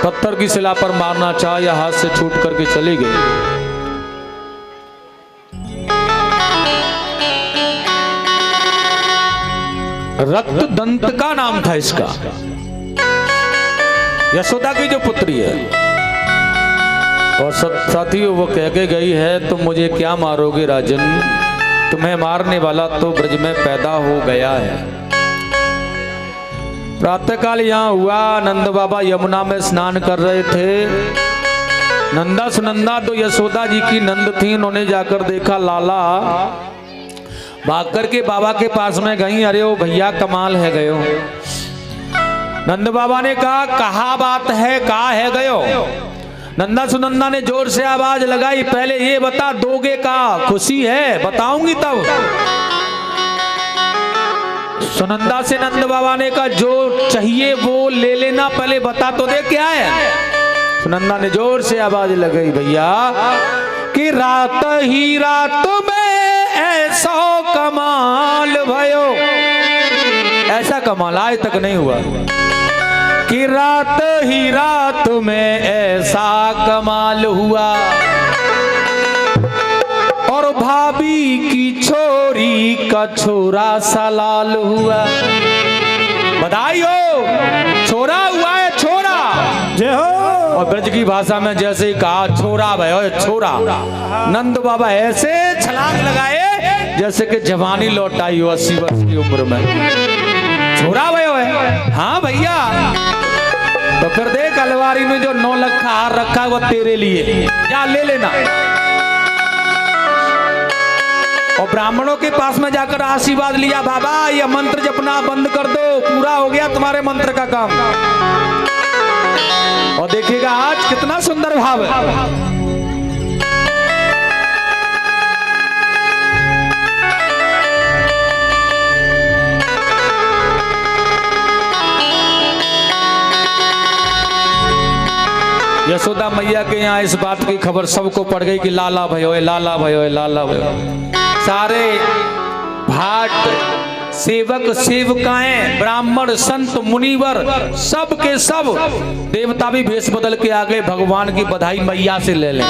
पत्थर की शिला पर मारना चाहा या हाथ से छूट करके चली गई। रक्त दंत का नाम था इसका, यशोदा की जो पुत्री है। और साथियों वो कह के गई है, तुम मुझे क्या मारोगे राजन, तुम्हें मारने वाला तो ब्रज में पैदा हो गया है। प्रातःकाल यहाँ हुआ, नंद बाबा यमुना में स्नान कर रहे थे। नंदा सुनंदा तो यशोदा जी की नंद थी, उन्होंने जाकर देखा लाला, भाग करके बाबा के पास में गई, अरे ओ भैया कमाल है गयो। नंद बाबा ने कहा बात है, कहा है गयो। नंदा सुनंदा ने जोर से आवाज लगाई, पहले ये बता दोगे का, खुशी है बताऊंगी तब। सुनंदा से नंद बाबा ने कहा जो चाहिए वो ले लेना, पहले बता तो दे क्या है। सुनंदा ने जोर से आवाज लगाई, भैया कि रात ही रात में ऐसा कमाल भयो, ऐसा कमाल आज तक नहीं हुआ कि रात ही रात में ऐसा कमाल हुआ। और भाभी की छोरी का छोरा सा लाल हुआ। बधाई हो, छोरा हुआ है, छोरा
जय हो।
और ब्रज की भाषा में जैसे ही कहा छोरा भयो, छोरा, नंद बाबा ऐसे छलांग लगाए जैसे कि जवानी लौट आई हो 80 वर्ष की उम्र में। छोरा भयो है, हाँ भैया। तो फिर देख अलवारी में जो 9 लाख का हार रखा है वो तेरे लिए, जा ले लेना।
और ब्राह्मणों के पास में जाकर आशीर्वाद लिया, बाबा ये मंत्र जपना बंद कर दो, पूरा हो गया तुम्हारे मंत्र का काम। और देखिएगा आज कितना सुंदर भाव है। यशोदा मैया के यहाँ इस बात की खबर सबको पड़ गई कि लाला भयो है, लाला भयो है, लाला भयो। सारे भाट सेवक सेवकाएं ब्राह्मण संत मुनिवर सब के सब देवता भी भेष बदल के आ गए, भगवान की बधाई मैया से ले लें।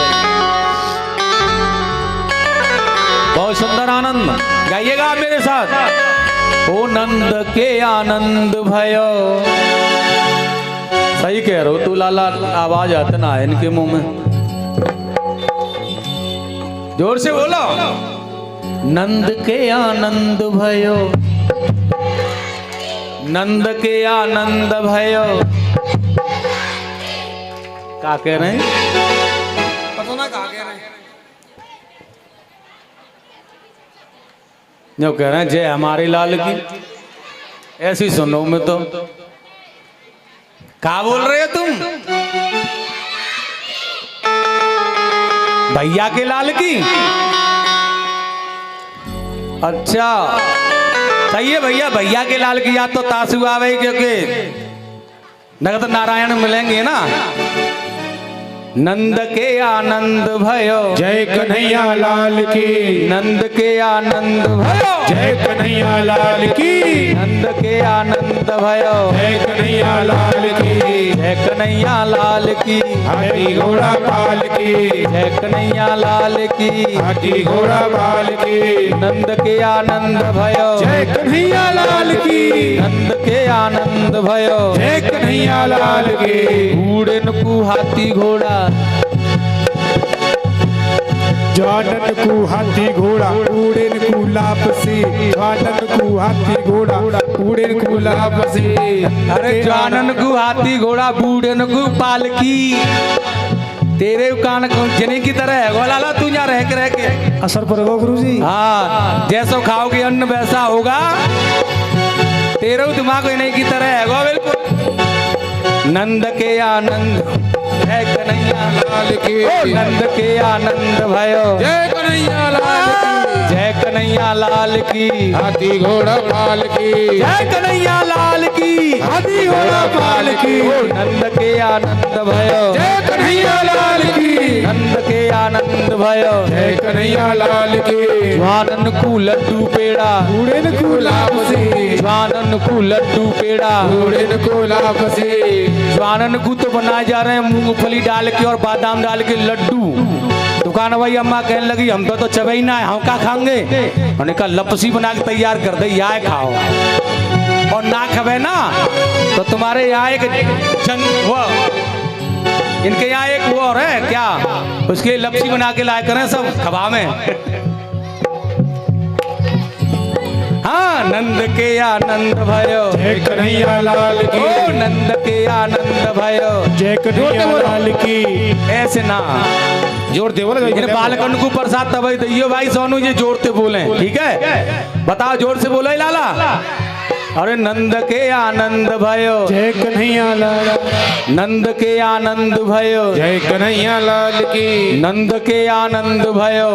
बहुत सुंदर आनंद गाइएगा मेरे साथ। ओ नंद के आनंद भयो, सही कह रहे हो तू लाला, आवाज आते ना है इनके मुंह में, जोर से बोलो। नंद के आनंद भयो, नंद के आनंद भयो। क्या कह रहे हैं? पता ना क्या कह रहे हैं। जो कह रहे हैं जय हमारे लाल की, ऐसी सुनो में तो क्या बोल रहे हो तुम? भैया के लाल की? अच्छा सही है भैया, भैया के लाल की याद तो तासु आवे, क्योंकि नगद नारायण मिलेंगे ना। नंद के आनंद भयो,
जय कन्हैया लाल की।
नंद के आनंद भयो,
जय कन्हैया लाल की।
नंद के आनंद भयो,
जय कन्हैया लाल की।
जय कन्हैया लाल की।
हाथी घोड़ा पाल की।
जय कन्हैया लाल की।
हाथी घोड़ा पाल की।
नंद के आनंद भयो,
जय कन्हैया लाल की।
नंद के आनंद भयो,
जय कन्हैया लाल की।
बूढ़े नुकु हाथी घोड़ा,
जानन को हाथी घोड़ा उड़ेन को लापसी। जानन को हाथी घोड़ा उड़ेन को लापसी।
अरे जानन को हाथी घोड़ा बूढ़न को पालकी। तेरे कान जने की तरह है गोलाला, तू यहाँ रह के
असर पड़ेगा गुरुजी।
हाँ जैसा खाओगे अन्न वैसा होगा, तेरे दिमाग इन्हीं की तरह है गो बिल्कुल। नंद के आनंद, जय कन्हैया लाल की। नंद के आनंद भयो,
जय कन्हैया लाल की।
जय कन्हैया लाल की।
हाथी घोड़ा पाल की।
जय कन्हैया लाल की।
हाथी घोड़ा पाल की।
नंद के आनंद भयो,
जय कन्हैया लाल की।
नंद के आनंद भयो,
जय कन्हैया लाल की।
ज्वानन को लड्डू पेड़ा,
उड़ेन को लापसी।
ज्वानन को लड्डू पेड़ा,
उड़ेन को लापसी।
ज्वानन को तो बनाए जा रहे हैं मूंगफली डाल के और बादाम डाल के लड्डू। दुकान वाली अम्मा कहने लगी हम तो चबई ना है, हम क्या खाएंगे? उन्होंने कहा लपसी बना के तैयार कर दे, यहाँ खाओ, और ना खबे ना तो तुम्हारे यहाँ एक वो इनके यहाँ एक वो और है क्या, उसके लपसी बना के लाए करें सब खबा में। हाँ नंद के आनंद भयो,
जय कन्हैया लाल की।
ओ नंद के आनंद भयो,
जय कन्हैया लाल की।
ऐसे ना
जोर दे बोला।
इन बालकन को प्रसाद तभी दियो भाई सोनू, ये जोरते बोले ठीक है, बताओ जोर से बोलो लाला। अरे नंद के आनंद भयो,
जय कन्हैया लाल।
नंद के आनंद भयो,
जय कन्हैया लाल की।
नंद के आनंद भयो,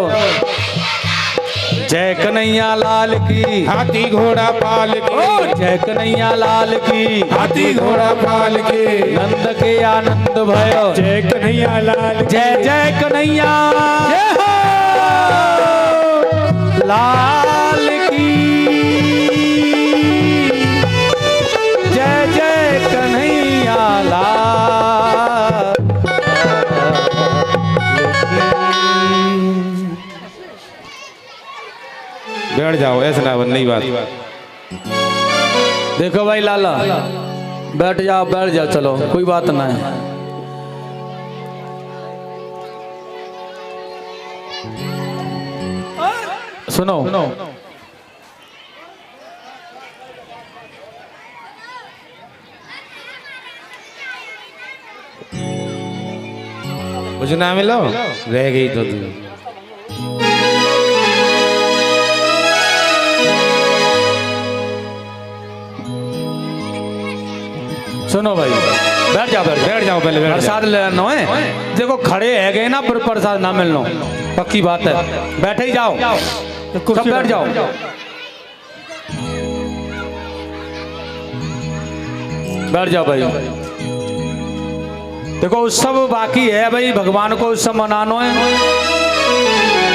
जय कन्हैया लाल की।
हाथी घोड़ा पाल की।
ओ जय कन्हैया लाल की।
हाथी घोड़ा पाल की।
नंद के आनंद भयो,
जय कन्हैया लाल।
जय जय कन्हैया लाल की। जय जय कन्हैया लाल की।
बैठ जाओ, ऐसा ना नई बात।
देखो भाई लाला, बैठ जाओ चलो, कोई बात ना है। सुनो
कुछ ना मिलो रह गई तो
सुनो भाई, बैठ जाओ पहले,
बैठ जाओ पहले, बैठ जाओ।
प्रसाद लेना है। देखो खड़े है गए ना, फिर प्रसाद ना मिलना, पक्की बात है। बैठे ही जाओ, सब बैठ जाओ। बैठ जाओ भाई। देखो उत्सव बाकी है भाई, भगवान को उत्सव मनाना है।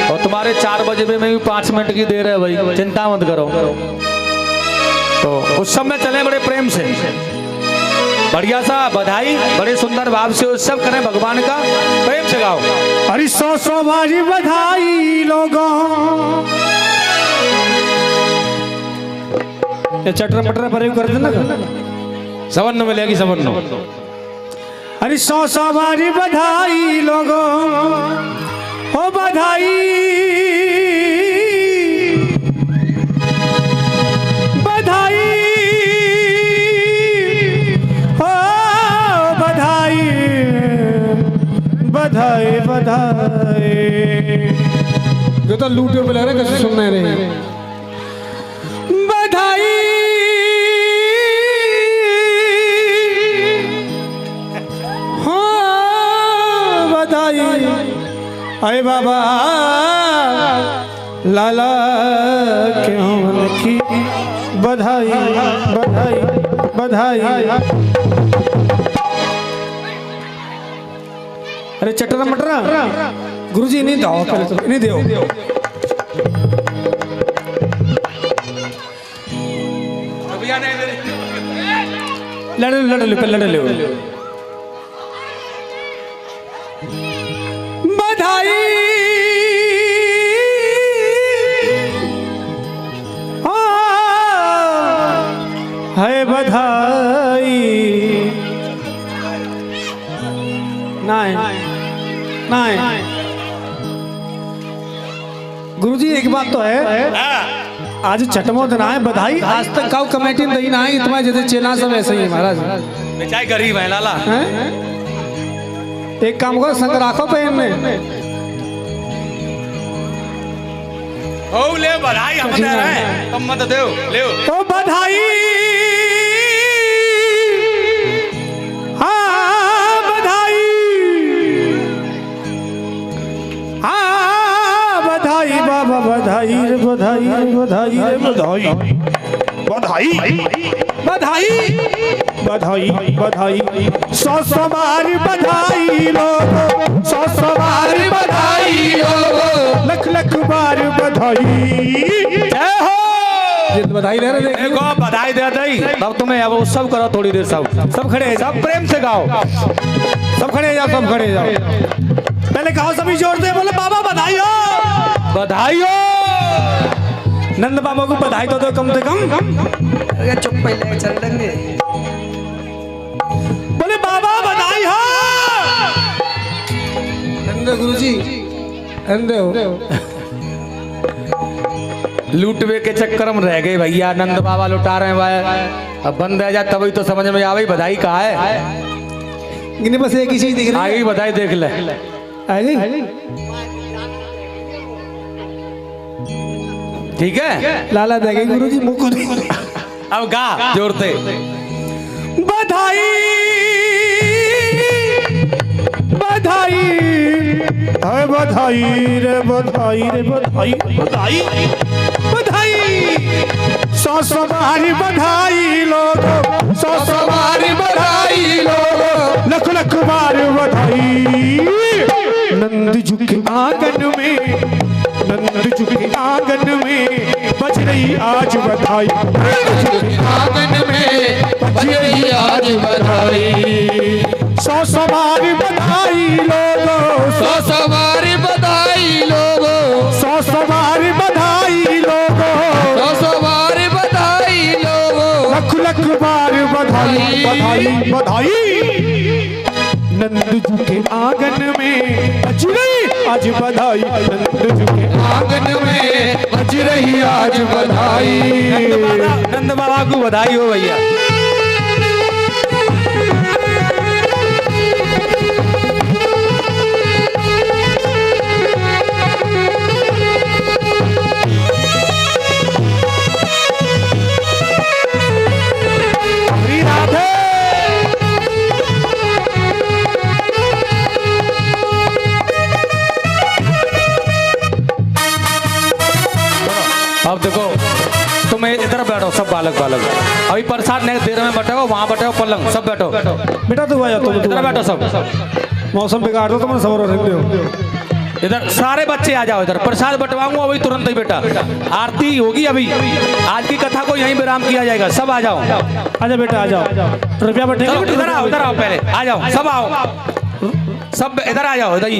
और तुम्हारे 4 बजे में भी 5 मिनट की देर है भाई, चिंता मत करो। तो उत्सव में चले बड़े प्रेम से, बढ़िया सा बधाई, बड़े सुंदर भाव से उत्सव करें भगवान का, प्रेम से गाओ।
अरे 100 बारी बधाई लोगों। ये चटर पटर पर कर देना,
सवर्ण मिलेगी, सवर्ण।
अरे 100 बारी बधाई लोगों, हो बधाई बधाई, हो बधाई बधाई बधाई। जो तो लूटे पे लग रहे कैसे सुनने रहे। बधाई अरे बाबा लाला क्यों लिखी बधाई बधाई बधाई। अरे चटरा मटरा गुरुजी नहीं दो, पहले तो नहीं दो। लड़ लड़ लो, पहले लड़ लो। बधाई है बधाई। नहीं गुरुजी एक बात तो है, आज छठवां दिन है, बधाई आज तक काउ कमेटी में नहीं ना है, तुम्हारे जैसे चेला सब ऐसे ही है महाराज।
बेचारे गरीब है लाला।
एक काम करो, संग राखो पे में।
ओ ले बधाई हम दे रहे हैं, तुम मत दो, ले
तो बधाई हाँ बधाई, हाँ बधाई बाबा बधाई रे बधाई रे बधाई रे बधाई बधाई बधाई बधाई बधाई। 100 बारी बधाई लोगो, 100 बारी बधाई लोगो, लख लख बार बधाई। जय हो, बधाई दे रहे
देखो बधाई दे दई, तब तुम्हें अब उत्सव करो थोड़ी देर। सब खड़े, सब प्रेम से गाओ,
सब खड़े जाओ, सब खड़े जाओ। पहले कहो सभी जोर से, बोले बाबा बधाई हो,
बधाई हो।
नंद बाबा को बधाई तो दो कम से कम।
चुप पहले चल लेंगे।
बोले बाबा बधाई हो। नंद गुरुजी अंदे हो,
लूटवे के चक्कर में रह गए भैया, नंद बाबा लुटा रहे हैं भाई। अब बंद रह जाए तभी तो समझ में आवे बधाई कहाँ है।
इन्हें बस एक ही चीज दिख रही है,
आगे बधाई देख ले।
आ गई
ठीक है,
लाला दे गई गुरुजी मुंह को नहीं।
अब गा जोर से।
बधाई बधाई है बधाई रे बधाई रे बधाई बधाई बधाई। 100 बारी बधाई लोगो, 100 बारी बधाई लोगो, लख लख बार बधाई। नंद झुके आंगन में, नंद झुके आंगन में, बज रही आज बधाई,
आंगन में बज रही आज बधाई।
100 बारी बधाई लोगो,
100 बारी बधाई लोगो,
100 बारी बधाई लोगो,
100 बारी बधाई लोगो,
लख लख बार बधाई बधाई बधाई। नंद झुके आंगन में बज रही आज बधाई, नंद झुके
आंगन में बज रही आज बधाई।
नंद बाबा को बधाई हो भैया। बालक बालक अभी प्रसाद नहीं देर में बैठे हो, वहाँ बैठे हो पलंग सब बैठो,
बेटा तू आ जा, तुम
इधर बैठो सब,
मौसम बिगाड़ दो, तुम सबर रख हो।
इधर सारे बच्चे आ जाओ, इधर प्रसाद बंटवाऊंगा अभी तुरंत ही बेटा, आरती होगी अभी, आज की कथा को यहीं विराम किया जाएगा, सब आ जाओ,
आजा बेटा आ जाओ, रुपया बैठेगा।
चलो इधर आओ पहले आ जाओ, सब आओ, सब इधर आ जाओ, इधर ही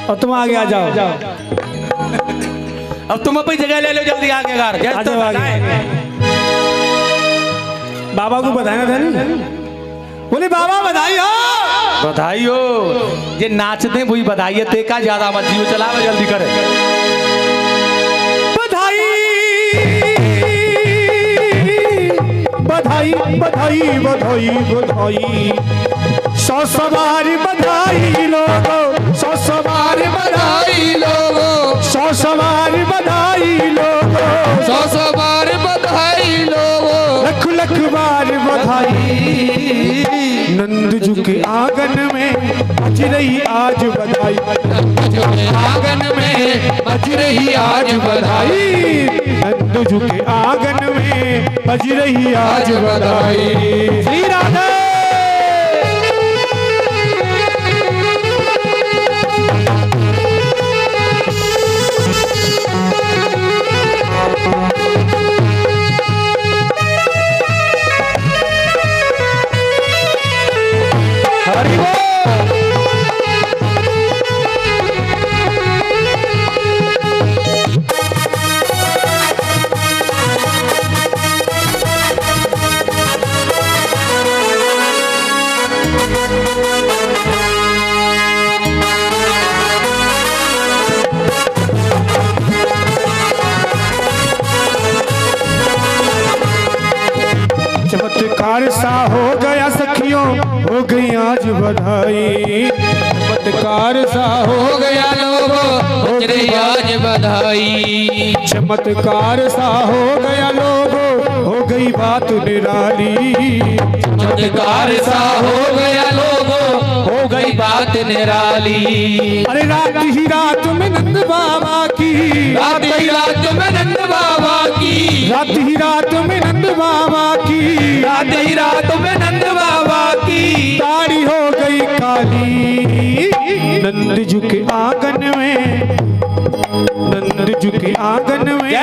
और तुम आगे आ जाओ।
अब तुम अपनी जगह ले लो जल्दी आगे घर,
आ जाओ आगे। बाबा को बताया था नहीं, बोले बाबा बधाई हो।
बधाई हो, ये नाचते वही बधाई है, तेका ज्यादा मत जियो, चला जल्दी करे।
बधाई बधाई बधाई बधाई बधाई, 100 सवार बधाई लोगो, 100 सवार
बधाई लोगो,
100 सवार बधाई लोगो,
100 सवार बधाई लोगो,
लख लख बार बधाई। नंद जी के आंगन में बज रही आज बधाई,
आंगन में बज रही आज बधाई,
नंद जी के आंगन में बज रही आज बधाई। श्री राधे। हरि बोल। चमत्कार सा हो गया सखियों, हो गई आज बधाई, चमत्कार सा
हो गया लोगो, बज रही आज बधाई,
चमत्कार सा हो गया लोगो, हो गई बात निराली,
चमत्कार सा हो गया लोगो, हो गई बात निराली।
अरे रात ही रात में नंद बाबा की,
रात ही रात में नंद बाबा की,
रात ही रात में नंद बाबा की,
रात ही रात में नंद बाबा की,
तारी हो गई काली। नंद जी के आंगन में, नंद जी के आंगन में